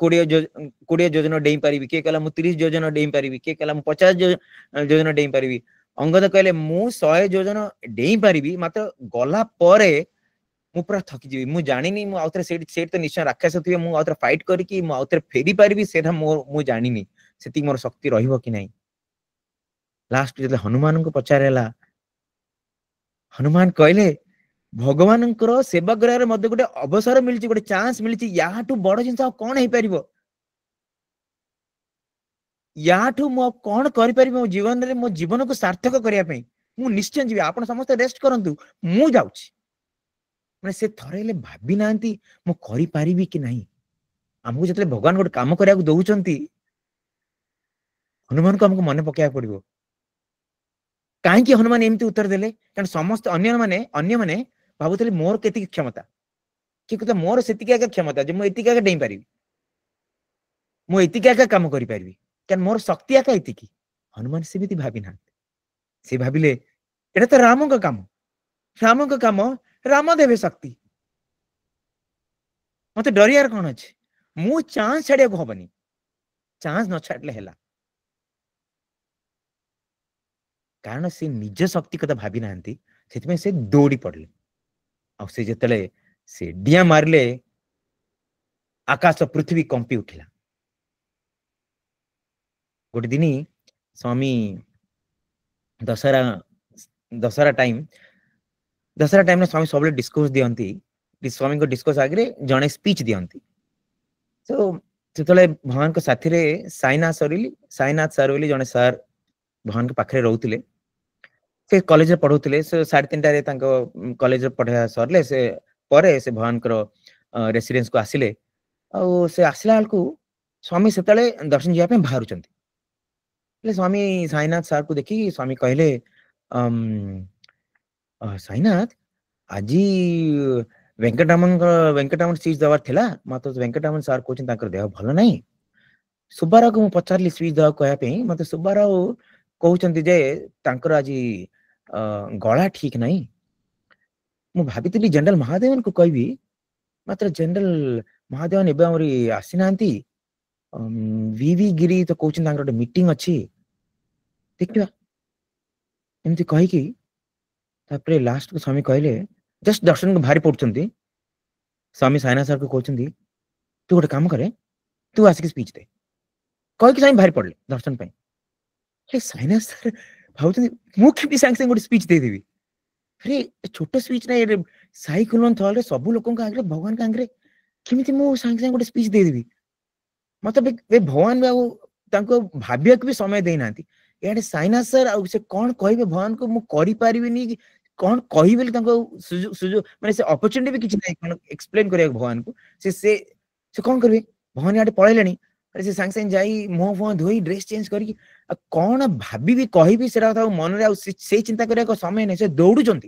20 योजना डेई पारिबी के कहला मु 30 योजना डेई पारिबी के कहला मु 50 योजना डेई पारिबी अंगद कहले मु 100 योजना डेई पारिबी मात्र गला परे मु पूरा थकी जीवी मु जानिनी मु आउथरे सेट तो निश्चय राक्षस थिबे मु आउथरे फाइट करके मु आउथरे फेरी पारिबी सेटा मु जानिनी सेति मोर शक्ति रहिबो कि नहीं लास्ट जते हनुमान को पचारेला हनुमान कहले भगवान सेवा करार मध्य गोटे अवसर मिली गोटे चांस मिली याठू बड़ जिन कौन हो पार याठू मु कौन कर मो जीवन में मो जीवन को सार्थक करने मु निश्चय जी आप समस्त रेस्ट करंतु मु जाउछि माने से थरे भाभी ना मु करि पारिबी कि नहीं हमको जतले भगवान गोटे काम करिया दउचंती हनुमान को हमको मन पकाया पड़ो कहीं हनुमान एमती उत्तर देले कारण समस्त अन्य माने भावुले मोर केतिक क्षमता कि कहता मोर सेतिक क्षमता जो मुझे डेई पारि मुझे काम करि पारिबी कारण मोर शक्ति आका एतिक हनुमान सेमिति भाभी ना से भाविले एटा तो राम का काम राम देवे शक्ति मत डरियार कौन अच्छे मु चांस छाड़िया हबनी चांस न छाड़ले हैला कारण से निज शक्ति कथा भावी ना से दौड़ी पड़े आ से जतले से डिया मारले आकाश पृथ्वी कंपी उठिला गोटे दिन स्वामी दशहरा टाइम स्वामी सब डिस्कोर्स दियंती स्वामी को डिस्कोर्स आगे जड़े स्पीच दियंती तो से भगवान को साथी रे साईनाथ सर बोली जड़े सर भगवान के पाखे रोते से कॉलेज पढ़ाऊे से 3:30 कॉलेज पढ़ा सरले से परे से भगवान रेसिडेंस को आसिले से आसला बेलू स्वामी से दर्शन जावाई बाहर स्वामी साईनाथ सर को देखी स्वामी कहले साईनाथ आज वेंकटरमण स्पीच देवार थिला मत वेंकटरमण सर कहते देह भल नहीं सुब्बाराव को पचारि स्पीच देवा कहवाई मत सुब्बाराव कहते जे आज गला ठीक नहीं मु भाभी जनरल महादेवन को कहबी मात्र जनरल महादेवन एवं आसी ना वी गिरी तो कहते मीटिंग अच्छी देखा एमती कहीकि लास्ट को स्वामी कहले जस्ट दर्शन को भारी पड़ुंट स्वामी साईनाथ सर को कहते तू गोटे काम करे तू आसिक स्पीच दे कहीकि स्वामी भारी पड़े दर्शन साईनाथ सर भावुँ मुझे सांगे गोटे स्पीच देदेवी अरे छोट स्पीच ना साई खुलन थल सब लोक आगे भगवान के आगे केमी मुझे सांगे गोटे स्पीच देदेवी मत भगवान भी भाविया भी समय देना इे साईनाथ सर आ कौन कहे भगवान को मुझे पारिनी कौन कही माने से अपॉर्चुनिटी भी किसी ना एक्सप्लेन करिया भगवान को से कौन करेंगे भगवान यहाँ पलैले अरे से सांगे सांगे जाई मुह फुह धोई ड्रेस चेंज करके कौन भाभी भी कही से मन से चिंता करने समय नहीं से दौड़ुंट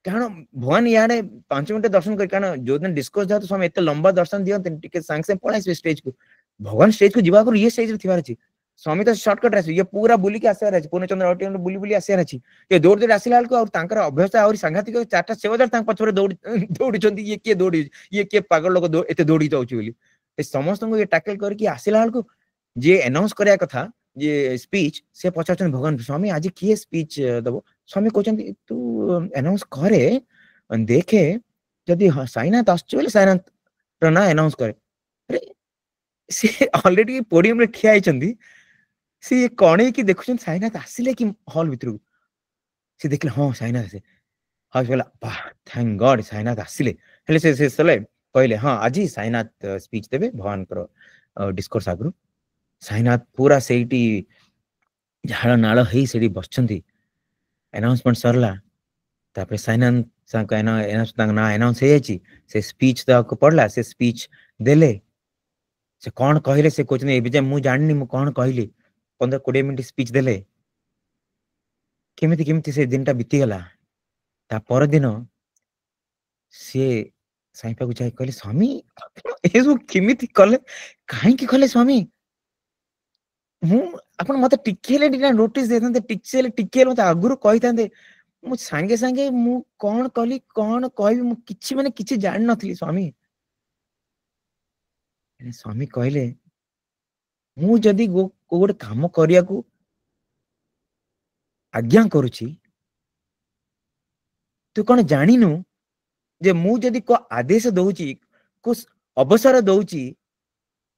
कारण भगवान इे 5 मिनट दर्शन कर कारण जो दिन डिस्कोर्स था तो समय एत लंबा दर्शन दिखते सांगे सांगे पलैसे स्टेज को भगवान स्टेज को जीवा ये स्टेज रे थिबार अछि स्वामी तो शॉर्टकट आस ये पूरा बुलिक आसार अच्छे पूर्णचंद्र ऑडिटोरियम बुली बुली आसार अच्छी ये दौड़ दौड़ आसला बेलू अभ्यस्त आ सांघातिक 4टा सेवादार पछरे दौड़ी ये किए दौड़ी ये किए पागल लोक एत दौड़ी जाऊँगी समस्त को ये टैकल करके आसला बेलू जी अनाउंस कराया कथा जे स्पीच से पचार भगवान स्वामी आज किए स्पीच दब स्वामी कहते तू अनाउंस करे देखे जदि साईनाथ आसुची साईनाथ ना अनाउंस करे अरे सी ऑलरेडी पोडियम रे ठिया होइचंदी सी कणे की देखुछन साईनाथ आसिले कि हॉल भितर सी देखले हां साईनाथ आसे हां कहला वाह थैंक गॉड साईनाथ आसिले हेले से सले कहले हां आजी साईनाथ स्पीच देबे भगवान कर डिस्कोर्स आगु साईनाथ पूरा सेठी झाड़ नाଳ हेई सेठी बसचंदी अनाउंसमेंट सरला तापर साईनाथ सांका ना अनाउंस हे जाची से स्पीच तो पढ़ला से स्पीच देले से कौन कहले से कहते ए मु जाननी मु कौन कहली 15-20 मिनट स्पीच देले केमिति केमिति से दिन टा बीती गला ता पर दिन से साई पाखु जाय कहले स्वामी ए सब केमिति कले काहे की कले स्वामी मु अपन मते टिकेले डिना नोटिस देथांते टिकेले मते आगुरु कहिथांते मु संगे संगे मु कौन कली कौन कहबी मु किछि माने किछि जान नथली स्वामी स्वामी कहले मु जदी गोटे काम करिया को आज्ञा करूची तू कौन जानिनु जे मु जदी को आदेश दउची को अवसर दउची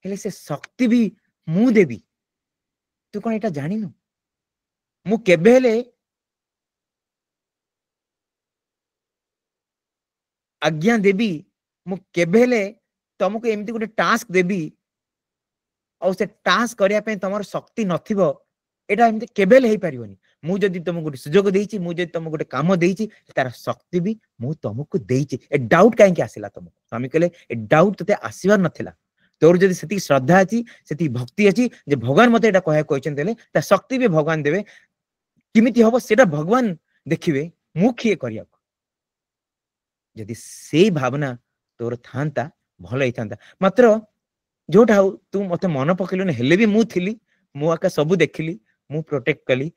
हेले से शक्ति भी मु देबी तू कौन एटा जानिनु मु केबे हेले आज्ञा देबी मु केबे हेले तुमको एमती गोटे टास्क देबी और से टास्क करिया पे तमर शक्ति नथिबो एटा एमती केबे हेई परिबोनी मु जदी तुमको गोटे सुजोग देइची मु जदी तुमको गोटे काम देइची तार शक्ति भी मु तुमको देइची ए डाउट काहे के आसिला तुमको स्वामी कहले ए डाउट तते आसीबार नथिला तोर जदी सेती श्रद्धा अछि सेती भक्ति अछि जे भगवान मते एटा कहै कहचन देले ता शक्ति भी भगवान देबे किमिति हबो सेटा भगवान देखिबे मु खिए करिया जदि से भावना तोर थांता भल होइथांता मात्र जोटा हो तू मते मन पकेलु हेले भी मु थिली मु आका सब देखिली मु प्रोटेक्ट कली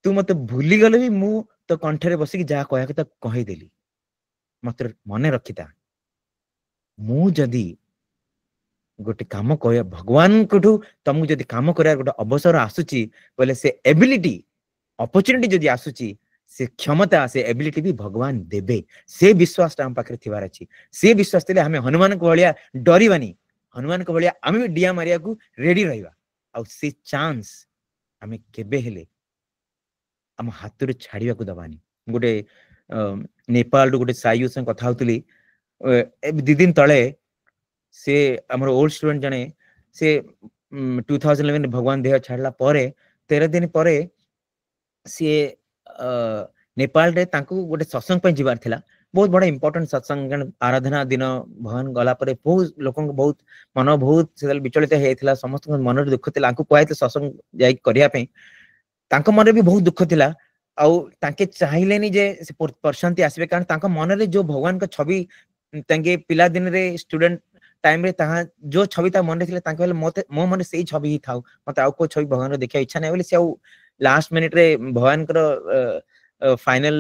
तू मते भूली गले भी मु तो कंठरे बसी की जा कहया के कहि देली मात्र मने रखिता मु जदी गोटे काम कह भगवान कोठू तुमको जदी काम करिया गोटे अवसर आसुची बोले से एबिलिटी अपॉर्चुनिटी जदी आसुची से क्षमता से एबिलिटी भी भगवान देबे से विश्वास हम पाखरे थिवार अछि से विश्वास तेले हमें हनुमान को भलिया डरीबानी हनुमान को भलिया आमे डिया मारिया को रेडी रहिबा आ से चांस हमें केबे हेले हम हाथ रे छाड़िया को दबानी गोटे नेपाल गोटे साइयो से कथा होतली दि दिन तळे से हमर ओल्ड स्टूडेंट जने से 2011 भगवान देह छाड़ला परे 13 दिन परे से नेपाल रे तांको गोटे सत्संग पे जिबार थिला बहुत बड़ा इंपोर्टेंट सत्संग आराधना दिन भगवान गला परे बहुत लोकन को बहुत मन बहुत से विचलित हेथिला समस्त मन रे दुख थिला आंको कहैते सत्संग जाई करिया पे तांको मन रे भी बहुत दुख थिला आउ तांके चाहिलेनी जे से परशांति आसीबे कारण तांको मन रे जो भगवान का छवि तांके पिला दिन रे स्टूडेंट टाइम रे ताहा जो छवि ता मन रे थिले तांके बोले मते मो मन सेही छवि ही थाउ मते आउ को छवि भगवान रे देखिया इच्छा नै बोले से आउ लास्ट मिनिट रे भगवान कर फाइनल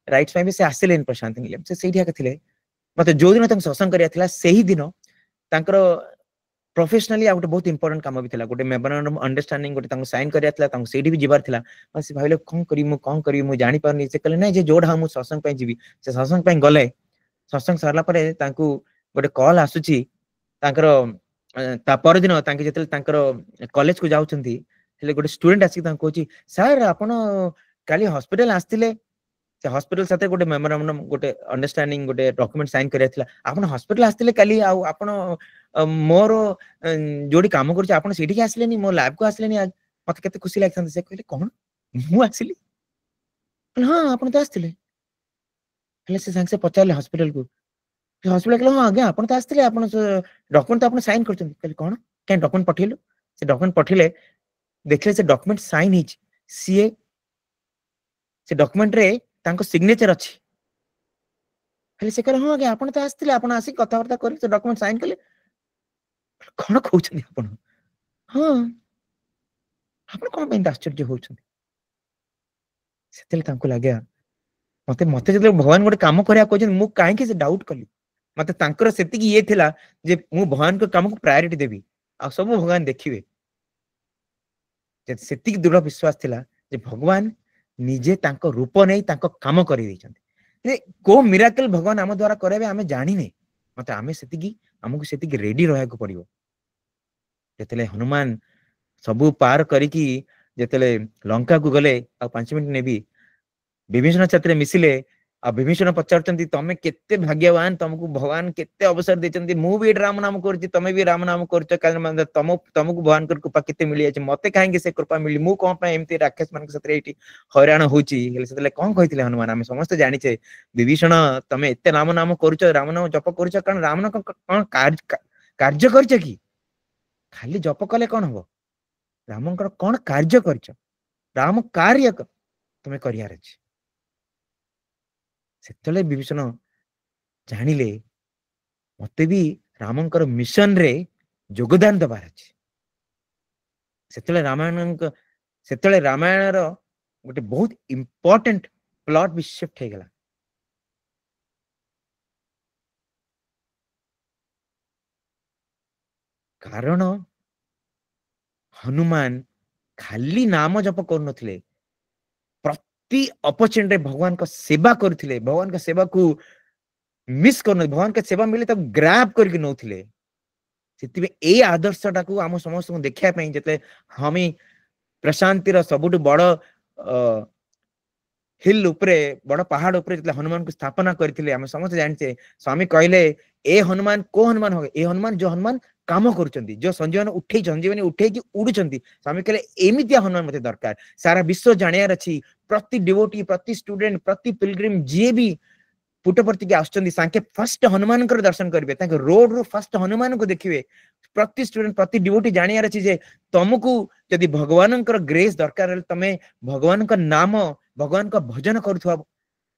राइट्स पे भी से आसिले इन प्रशांत निलम से सेही के थिले मते जो दिन तंग सत्संग करिया थिला सेही दिन तांकर प्रोफेशनली आ गोटे बहुत इंपोर्टेंट काम भी थिला गोटे मेमोरेंडम अंडरस्टैंडिंग गोटे तांको साइन करिया थिला तांको सेठी भी जिबार थिला से भाइले कोन करी मु जानि पारनी से कहले नै जे जोड हम सत्संग पे जीवी से सत्संग पे गले सत्संग सरला परे तांको गोटे कॉल आसुची तांकर ता पर दिन तांके जेतले तांकर कॉलेज को जाउचंती हेले गोटे स्टूडेंट आसी तांको कोची सर आपण काली हॉस्पिटल आस्तिले से हॉस्पिटल साथे गोटे मेमोरेंडम गोटे अंडरस्टैंडिंग गोटे डॉक्यूमेंट साइन करिया थिला आपण हॉस्पिटल आस्तिले काली आ आपण मोर जोडी काम करछ आपण सेठी के आसलेनी मो लैब को आसलेनी आज मते केते खुशी लागथन से कहले कोन मु आसिली हां आपण तो आस्तिले हेले से संग से पचारले हॉस्पिटल को हॉस्पिटल कहले हां आगे आपण तो आस्तिले आपण डॉक्यूमेंट तो आपण साइन करछन कहले कोन के डॉक्यूमेंट पठिलु से डॉक्यूमेंट पठिले देखले से डॉक्यूमेंट साइन हिच सीए से डॉक्यूमेंट रे तांको सिग्नेचर अछि हेले से कहले हां आगे आपण तो आस्तिले आपण आसी कथा वार्ता करी से डॉक्यूमेंट साइन करले कोन कहउछन आपण हां आपण कोन पे आश्चर्य होउछन सेतेले तांको लाग्या मते मते जले भगवान गोटे काम करिया कहजन मु काहे के से डाउट कली मते तांकर सेति की ये थिला जे मु भगवान को काम को प्रायोरिटी देबी आ सब भगवान देखिबे जे सेति की दृढ़ विश्वास थिला जे भगवान निजे तांको रूप नहीं तांको काम करि दैछन्ति को मिराकल भगवान आम द्वारा कराबे आमे जानि नै मते आमे सेतिकी हमकु सेतिकी रेडी रहयको पड़िबो जेतले हनुमान सबू पार करिकी जेतले लंका को गले आ 5 मिनिट नेबी विभीषण छत्र मिसिले आ विभीषण पचारचंती तमे केते भाग्यवान तुमको भगवान केते अवसर देचंती मु भी राम नाम करछि तमे भी राम नाम करछ कारण तुमको भगवान कर कृपा केते मिली अछि मते काहेंगे से कृपा मिली मु कोन पे एमती राक्षस मान सत्र एठी हैरान होची हेले सेतले कोन कहितले हनुमान हम समस्त जानि छे विभीषण तमे एते राम नाम करछ राम नाम जप करछ कारण राम नाम कोन कार्य करछ की खाली जप कले कोन हो रामंकर कोन कार्य करछ राम कार्य तमे करियार अछि सेतले विभीषण जानिले मते भी रामंकर मिशन रे योगदान दबार अछि सेतले रामायण रो गोटे बहुत इंपोर्टेंट प्लॉट भी शिफ्ट हे गेला कारण हनुमान खाली नाम जप करनथिले प्रति अपॉर्चुनिटी भगवान का सेवा करथिले भगवान का सेवा को मिस करन भगवान का सेवा मिले तब ग्रैब करके नौथिले सेति में ए आदर्शटा को हम समस्त को देखिया पई जते हमी प्रशांति रो सबुट बड़ हिल उपरे बड़ पहाड़ उपरे जते हनुमान को स्थापना करथिले हम समस्त जानते स्वामी कहले ए हनुमान को हनुमान हो ए हनुमान जो हनुमान काम करूचंती जो संजीवनी उठे कि उडुचंती स्वामी कहले एमितिया हनुमान मते दरकार सारा विश्व जानियार अछि प्रति डिवोटी प्रति स्टूडेंट प्रति पिलग्रिम जे भी पुटपर्ती के आछंती सांके फर्स्ट हनुमान कर दर्शन करबे ताके रोड रो फर्स्ट हनुमान को देखिबे प्रति स्टूडेंट प्रति डिवोटी जानियार अछि जे तुमको यदि भगवान कर ग्रेस दरकार तमे भगवान का नाम भगवान का भजन करूथवा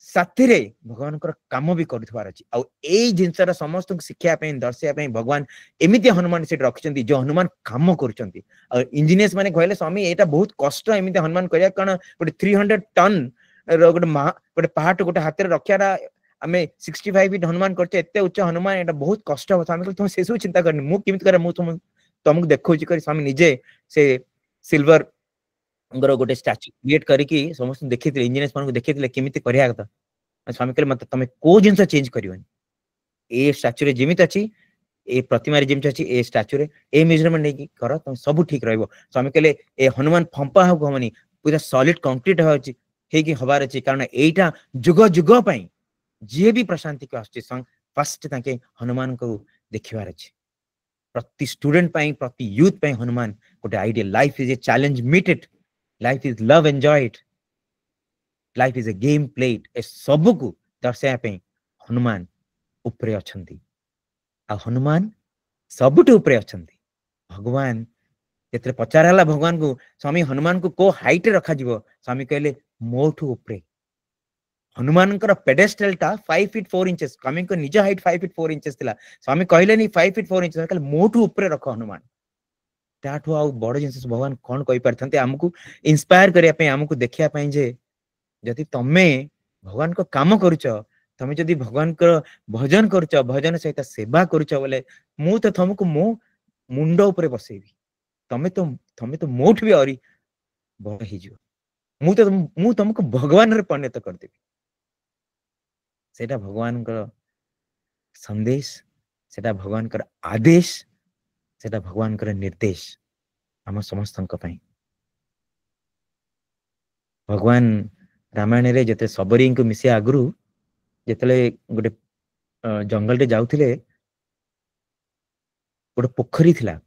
साथी रे भगवान कर काम भी करूथवार अछि आ एई जिंसरा समस्त शिक्षा पे दर्शिया पे भगवान एमिति हनुमान से रखचंती जो हनुमान काम करूचंती आ इंजीनियर्स माने कहले स्वामी एटा बहुत कष्ट एमिति हनुमान करिया कारण गोटे 300 टन रो गोटे पहाड़ गोटे हाथ रे रखियारा आमे 65 फीट हनुमान करते एते उच्च हनुमान एटा बहुत कष्ट हो स्वामी तुम से सब चिंता करनी मु किमित करे मु तुमको देखौ छी करी स्वामी निजे से सिल्वर गोटे स्टैच्यू क्रिएट करिकी समस्त देखिथिले इंजीनियर्स मान को देखिथिले केमिति करिया कथा स्वामी कहले मत तमे को जिंस चेंज करिवनी ए स्टैच्यू रे जेमिति अछि ए प्रतिमा रे जेमिति अछि ए स्टैच्यू रे ए मेजरमेंट नै कर तम सब ठीक रहइबो स्वामी कहले ए हनुमान फंपा हो हमनी पूरा सॉलिड कंक्रीट हो अछि हे कि हबार अछि कारण एटा जुग जुग पई जे भी प्रशांति को आछे संग फर्स्ट ताके हनुमान को देखिबार अछि प्रति स्टूडेंट पई प्रति यूथ पई हनुमान गोटे ideal life is a challenge meet it life is love enjoy it life is a game played ए सब को दर्शाया पे हनुमान उपरे अछंती आ हनुमान सबुटे उपरे अछंती भगवान जेतरे पचारला भगवान को स्वामी हनुमान को हाइट रे रखा जीवो स्वामी कहले मोठू उपरे हनुमान पेडेस्टल टा 5 फीट 4 इंचेस स्वामी को निज हाइट 5 फीट 4 इंचेस थिला स्वामी कहले नहीं 5 फीट 4 इंचेस कहले मोठू उपरे रख हनुमान ताठू आ बड़ जिंस भगवान कोन कहि परथंते हमकु इंस्पायर करिया पे हमकु देखिया पे जे जदि तमे भगवान को काम करूछ तमे जदि भगवान को भजन करूछ भजन सहित सेवा करूछ बोले मु तो तुमको मो मुंडो ऊपर बसेबी तमे तो मोठ भी औरी बड़ ही जो मु तुमको भगवान रे परिणत कर देबी सेटा भगवान का संदेश सेटा भगवान का आदेश सेटा भगवान का निर्देश हम समस्त भगवान रामायण रे जते सबरी को मिसे आगु जतले गोटे जंगल रे जाउथिले गोटे पोखरी थिला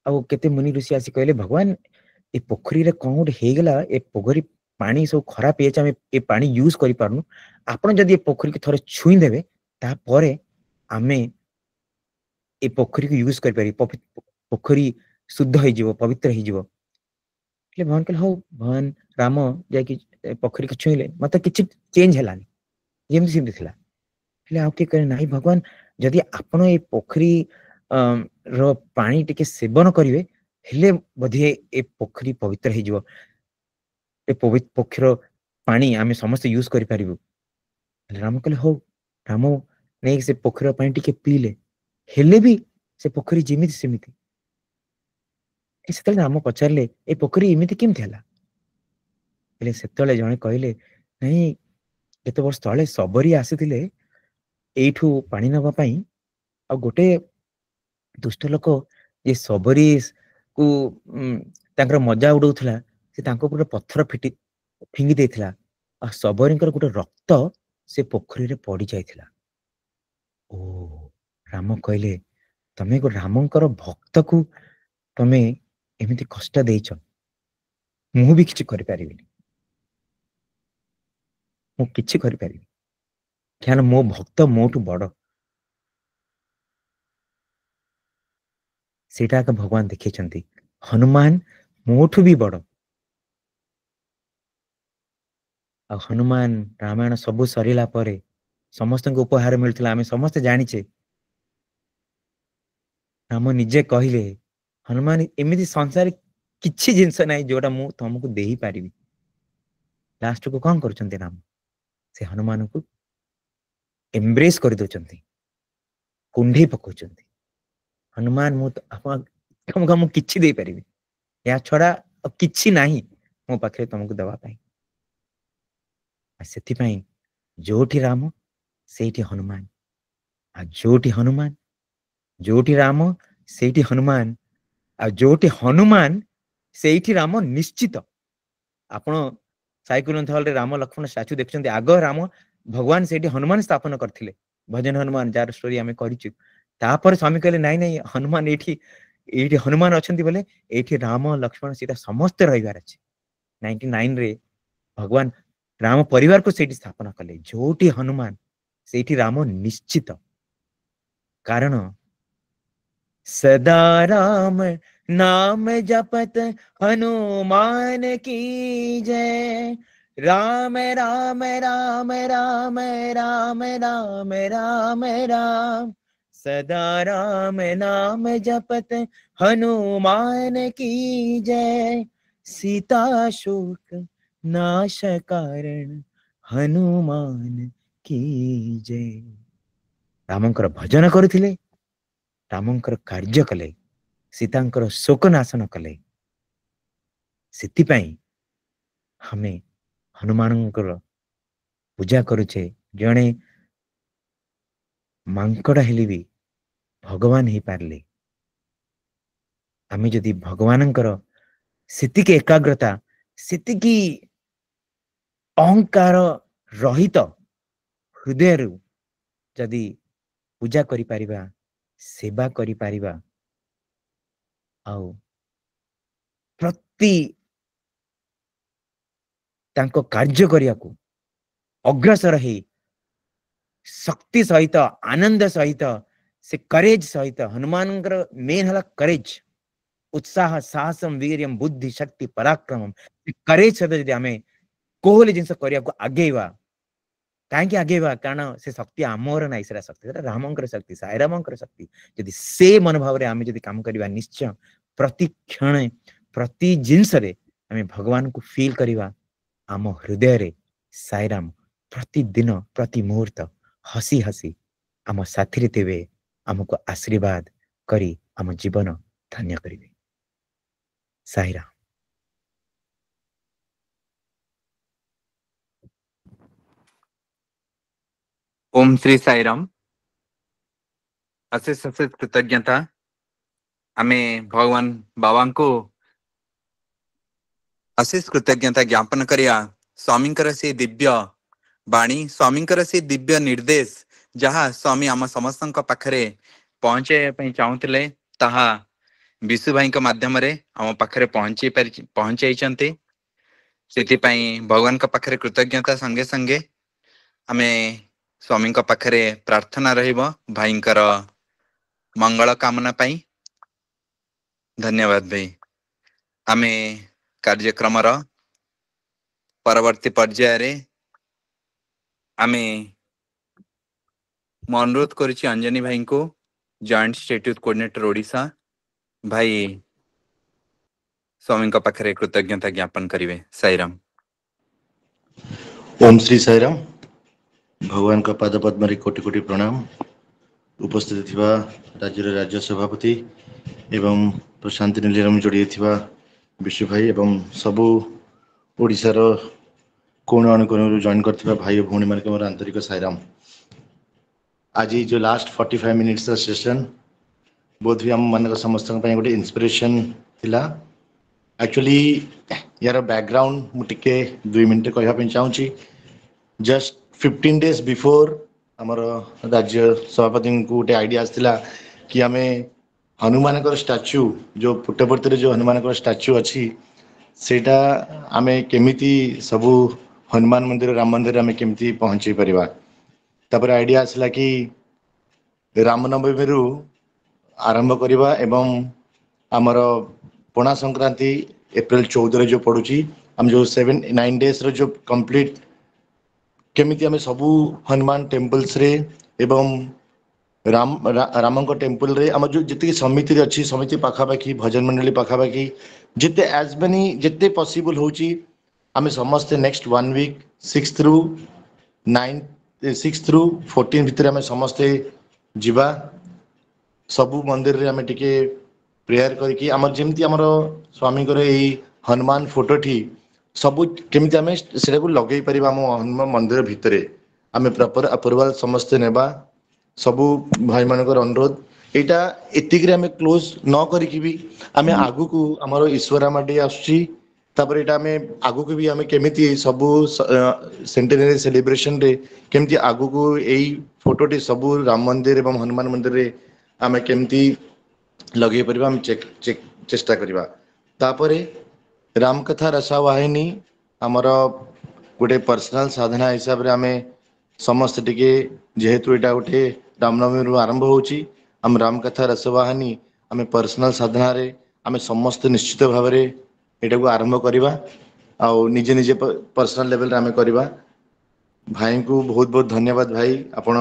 आ केते मुनि ऋषि आसी कहले भगवान ए पोखरी रे कोन गोटे हे गेला ए पोखरी पानी सब खराब हे हम ए पानी यूज करि पारनु आपण जदि ए पोखरी के थोरे छुई देबे ता परे आमे ए पोखरी को यूज करि पारी पोखरी शुद्ध हो जीवो पवित्र हो जीवो ले भगवान कहले हो भगवान राम जाय कि पोखरी को छुईले मत किछि चेंज हलानी जेमति सिमति थिला ले आ के करे नाही भगवान जदि आपण ए पोखरी रो पानी टिके सेवन करिवे हेले बधे ए पोखरी पवित्र हो जीवो ए पवित्र पोखर पानी आमे समस्त यूज करि पारिबो राम कहले हो राम नहीं से पोखर पानी टिके पीले हेले भी से पोखरी जेमिति सेमिति राम पचारे ए पोखरी एमती केमती है ହେଲେ ସେତେବେଳେ ଜଣେ କହିଲେ ନାଇଁ କେତେ ବର୍ଷ ତଳେ ଶବରୀ ଆସିଥିଲେ ଏଇଠୁ ପାଣି ନେବା ପାଇଁ, ଆଉ ଗୋଟେ ଦୁଷ୍ଟ ଲୋକ ଯେ ଶବରୀ କୁ ତାଙ୍କର ମଜା ଉଡଉଥିଲା, ସେ ତାଙ୍କ ଉପରେ ପଥର ଫିଙ୍ଗି ଦେଇଥିଲା, ଆଉ ଶବରୀଙ୍କର ଗୋଟେ ରକ୍ତ ସେ ପୋଖରୀରେ ପଡି ଯାଇଥିଲା। ଓ ରାମ କହିଲେ ତମେ ରାମଙ୍କର ଭକ୍ତକୁ ତମେ ଏମିତି କଷ୍ଟ ଦେଇଛ, ମୁଁ ବି କିଛି କରିପାରିବିନି, ମୁଁ କିଛି କରିପାରିବି, କାରଣ ମୋ ଭକ୍ତ ମୋଠୁ ବଡ। ସେଇଟା ଏକା ଭଗବାନ ଦେଖେଇଛନ୍ତି, ହନୁମାନ ମୋଠୁ ବି ବଡ। ଆଉ ହନୁମାନ ରାମାୟଣ ସବୁ ସରିଲା ପରେ ସମସ୍ତଙ୍କୁ ଉପହାର ମିଳିଥିଲା, ଆମେ ସମସ୍ତେ ଜାଣିଛେ। ରାମ ନିଜେ କହିଲେ ହନୁମାନ ଏମିତି ସଂସାରରେ କିଛି ଜିନିଷ ନାହିଁ ଯୋଉଟା ମୁଁ ତମକୁ ଦେଇପାରିବି। ଲାଷ୍ଟକୁ କଣ କରୁଛନ୍ତି ରାମ? ସେ ହନୁମାନଙ୍କୁ ଏମ୍ବ୍ରେସ୍ କରିଦଉଛନ୍ତି, କୁଣ୍ଢେଇ ପକଉଛନ୍ତି। ହନୁମାନ ତମକୁ ମୁଁ କିଛି ଦେଇପାରିବି, ଏହା ଛଡା ଆଉ କିଛି ନାହିଁ ମୋ ପାଖରେ ତମକୁ ଦେବା ପାଇଁ। ସେଥିପାଇଁ ଯୋଉଠି ରାମ ସେଇଠି ହନୁମାନ, ଆଉ ଯୋଉଠି ହନୁମାନ ଯୋଉଠି ରାମ ସେଇଠି ହନୁମାନ, ଆଉ ଯୋଉଠି ହନୁମାନ ସେଇଠି ରାମ ନିଶ୍ଚିତ। ଆପଣ ସାଇକୁନଥ ହଲରେ ରାମ ଲକ୍ଷ୍ମଣ ଷ୍ଟାଚୁ ଦେଖୁଛନ୍ତି, ଆଗ ରାମ ଭଗବାନ ସେଇଠି ହନୁମାନ ସ୍ଥାପନ କରିଥିଲେ, ଭଜନ ହନୁମାନ ଯାହାର ଷ୍ଟୋରି ଆମେ କରିଛୁ। ତାପରେ ସ୍ୱାମୀ କହିଲେ ନାଇଁ ନାଇଁ ହନୁମାନ ଏଇଠି ହନୁମାନ ଅଛନ୍ତି ବୋଲେ ଏଇଠି ରାମ ଲକ୍ଷ୍ମଣ ସେଇଟା ସମସ୍ତେ ରହିବାର ଅଛି। 99ରେ ଭଗବାନ ରାମ ପରିବାରକୁ ସେଇଠି ସ୍ଥାପନ କଲେ, ଯୋଉଠି ହନୁମାନ ସେଇଠି ରାମ ନିଶ୍ଚିତ। କାରଣ सदा राम नाम जपत हनुमान की जय, राम राम राम राम राम राम राम राम, सदा राम नाम जपत हनुमान की जय, सीता शोक नाश कारण हनुमान की जय। ରାମଙ୍କର ଭଜନ କରୁଥିଲେ, ରାମଙ୍କର କାର୍ଯ୍ୟ କଲେ, ସୀତାଙ୍କର ଶୋକ ନାଶନ କଲେ। ସେଥିପାଇଁ ଆମେ ହନୁମାନଙ୍କର ପୂଜା କରୁଛେ। ଜଣେ ମାଙ୍କଡ ହେଲେ ବି ଭଗବାନ ହେଇପାରିଲେ। ଆମେ ଯଦି ଭଗବାନଙ୍କର ସେତିକି ଏକାଗ୍ରତା, ସେତିକି ଅହଙ୍କାର ରହିତ ହୃଦୟରୁ ଯଦି ପୂଜା କରିପାରିବା, ସେବା କରିପାରିବା, ଆଉ ପ୍ରତି ତାଙ୍କ କାର୍ଯ୍ୟ କରିବାକୁ ଅଗ୍ରସର ହେଇ ଶକ୍ତି ସହିତ, ଆନନ୍ଦ ସହିତ, ସେ କରେଜ ସହିତ, ହନୁମାନଙ୍କର ମେନ୍ ହେଲା କରେଜ, ଉତ୍ସାହ, ସାହସମ, ବୀର୍ୟମ, ବୁଦ୍ଧି, ଶକ୍ତି, ପରାକ୍ରମମ। କରେଜ ସହିତ ଯଦି ଆମେ କୋହଲି ଜିନିଷ କରିବାକୁ ଆଗେଇବା, କାହିଁକି ଆଗେଇବା? କାରଣ ସେ ଶକ୍ତି ଆମର ନାହିଁ, ସେଟା ଶକ୍ତି ସେଟା ରାମଙ୍କର ଶକ୍ତି, ସାଇରାମଙ୍କର ଶକ୍ତି। ଯଦି ସେ ମନୋଭାବରେ ଆମେ ଯଦି କାମ କରିବା, ନିଶ୍ଚୟ ପ୍ରତି କ୍ଷଣେ ପ୍ରତି ଜିନିଷରେ ଆମେ ଭଗବାନଙ୍କୁ ଫିଲ୍ କରିବା। ଆମ ହୃଦୟରେ ସାଇରାମ ପ୍ରତିଦିନ ପ୍ରତି ମୁହୂର୍ତ୍ତ ହସି ହସି ଆମ ସାଥିରେ ଥିବେ, ଆମକୁ ଆଶୀର୍ବାଦ କରି ଆମ ଜୀବନ ଧନ୍ୟ କରିବେ। ସାଇରାମ। ओम श्री साईराम। अशेष अशेष कृतज्ञता आमे भगवान बाबा को अशेष कृतज्ञता ज्ञापन करिया। स्वामींकर से दिव्य बाणी, स्वामींकर से दिव्य निर्देश जहाँ स्वामी आम समस्त पाखरे पहुंचे चाहूले, ताहा विशु भाई माध्यम आम पाखरे पहुंचाई। सेथिपाई भगवान का पाखरे कृतज्ञता संगे संगे आमे स्वामी पाखरे प्रार्थना रहिबो भाईंकर मंगल कामना पाई। धन्यवाद भाई। आमे कार्यक्रम परवर्ती पर्यायर आमे मैं अनुरोध करुच्ची अंजनी भाई को, joint state youth coordinator Odisha भाई स्वामी पाखरे कृतज्ञता ज्ञापन करेंगे। साईराम। ओम श्री साईराम। भगवान का पाद पद्म कोटि कोटि प्रणाम। उपस्थित थिबा राज्य राज्य सभापति एवं प्रशांति निलयम जोड़ी थिबा विश्व भाई एवं सबू ओडिशार कोण अनुकोण जॉइन करथिबा भाई भौणी मान के मोर आंतरिक सायराम। आज जो लास्ट 45 मिनिट्स सेशन बोध भी आम मान समस्त गोटे इन्स्पिरेशन थिला। एक्चुअली यार बैकग्राउंड मुझे 2 मिनट कहवाई चाहूँगी। जस्ट 15 डेज बिफोर आमर राज्य सभापति को गोटे आइडिया आसला कि आम हनुमान स्टाच्यू जो पुट्टपर्ती जो हनुमान स्टाच्यू अच्छी सेटा आमे केमिति सबू हनुमान मंदिर राम मंदिर आमे केमिति पहुँचे परिबा। तापर आइडिया आसला कि रामनवमी रु आरंभ करिबा एवं आमर पणा संक्रांति एप्रिल 14 जो पड़ुची आम जो 7-9 डेज रो जो कंप्लीट केमिति आमे सबू हनुमान टेम्पल्स रे एवं राम टेम्पल रे आम जो जितकी समिति अच्छी समिति पाखापाखि भजन मंडली पाखापाखि जिते एज मेनी जिते पॉसिबल होची आमे समस्ते नेक्स्ट 1 वीक 6 थ्रू 14 भितर आमे समस्ते जीवा सबू मंदिर रे आमे टिके प्रेयर करके आमर जेमती आमर स्वामी को हनुमान फोटो ठी सबू केमिति आमे सेटा को लगे परिबा आम हनुमान मंदिर भितरे आमे प्रॉपर अप्रूवल समस्ते नेबा सबू भाई मानकर अनुरोध एटा एतिक आमे क्लोज न करिकि भी आमे आगु को हमर ईश्वरा माटी आसुची तापर एटा आमे आगु को भी आमे केमिति सबू सेंटेनरी सेलिब्रेशन रे केमिति आगु को एई फोटोटी सबू राम मंदिर एवं हनुमान मंदिर रे आमे केमिति लगे परिबा हम चेष्टा करिबा। तापरे राम कथा रसावाहिनी हमर गोटे पर्सनल साधना हिसाब रे आमे समस्त टिके जेहेतु एटा गोटे रामनवमी रु आरंभ होची आम राम कथा रसवाहिनी आम पर्सनल साधना रे आम समस्त निश्चित भाव रे एटा को आरंभ करिबा आउ निजे निजे पर्सनल लेवल रे आम करिबा। भाई को बहुत बहुत धन्यवाद भाई आपण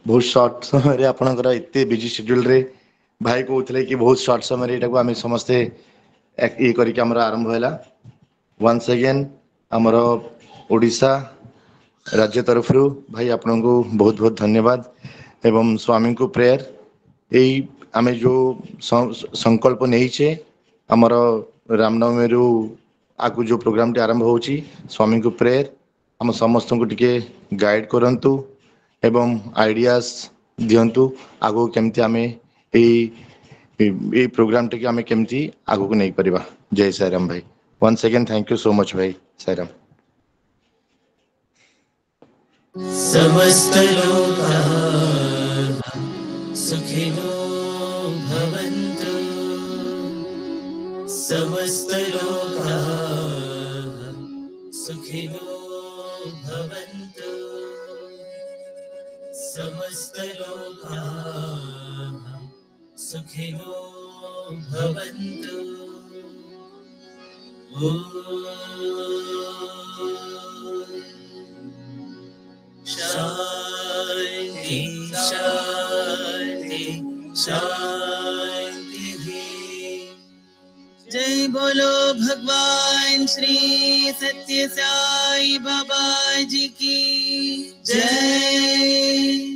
बहुत शॉर्ट समय रे आपनकर एते बिजी शेड्यूल रे भाई को उथले कि बहुत शॉर्ट समय रे एटा को आम समस्ते ए करी के हमरा आरंभ हैला। वंस अगेन हमर ओडिशा राज्य तरफ भाई आपन को बहुत बहुत धन्यवाद एवं स्वामी को प्रेयर यही आमे जो संकल्प नहीं आमर रामनवमी रु आगु जो प्रोग्राम टी आरंभ होची स्वामी को प्रेयर आम समस्त को टिके गाइड करंतु एवं आइडियाज दियंतु आगु केमती आमे ए प्रोग्राम टी आमे केमती आगु को नहीं परिबा। जय साईराम भाई। Once again thank you so much भाई। साईराम। समस्त लोकाः सुखिनो भवन्तु समस्त लोकाः सुखिनो भवन्तु समस्त लोकाः सुखिनो भवन्तु। शांति शांति शांति। जय बोलो भगवान श्री सत्य साई बाबा जी की जय।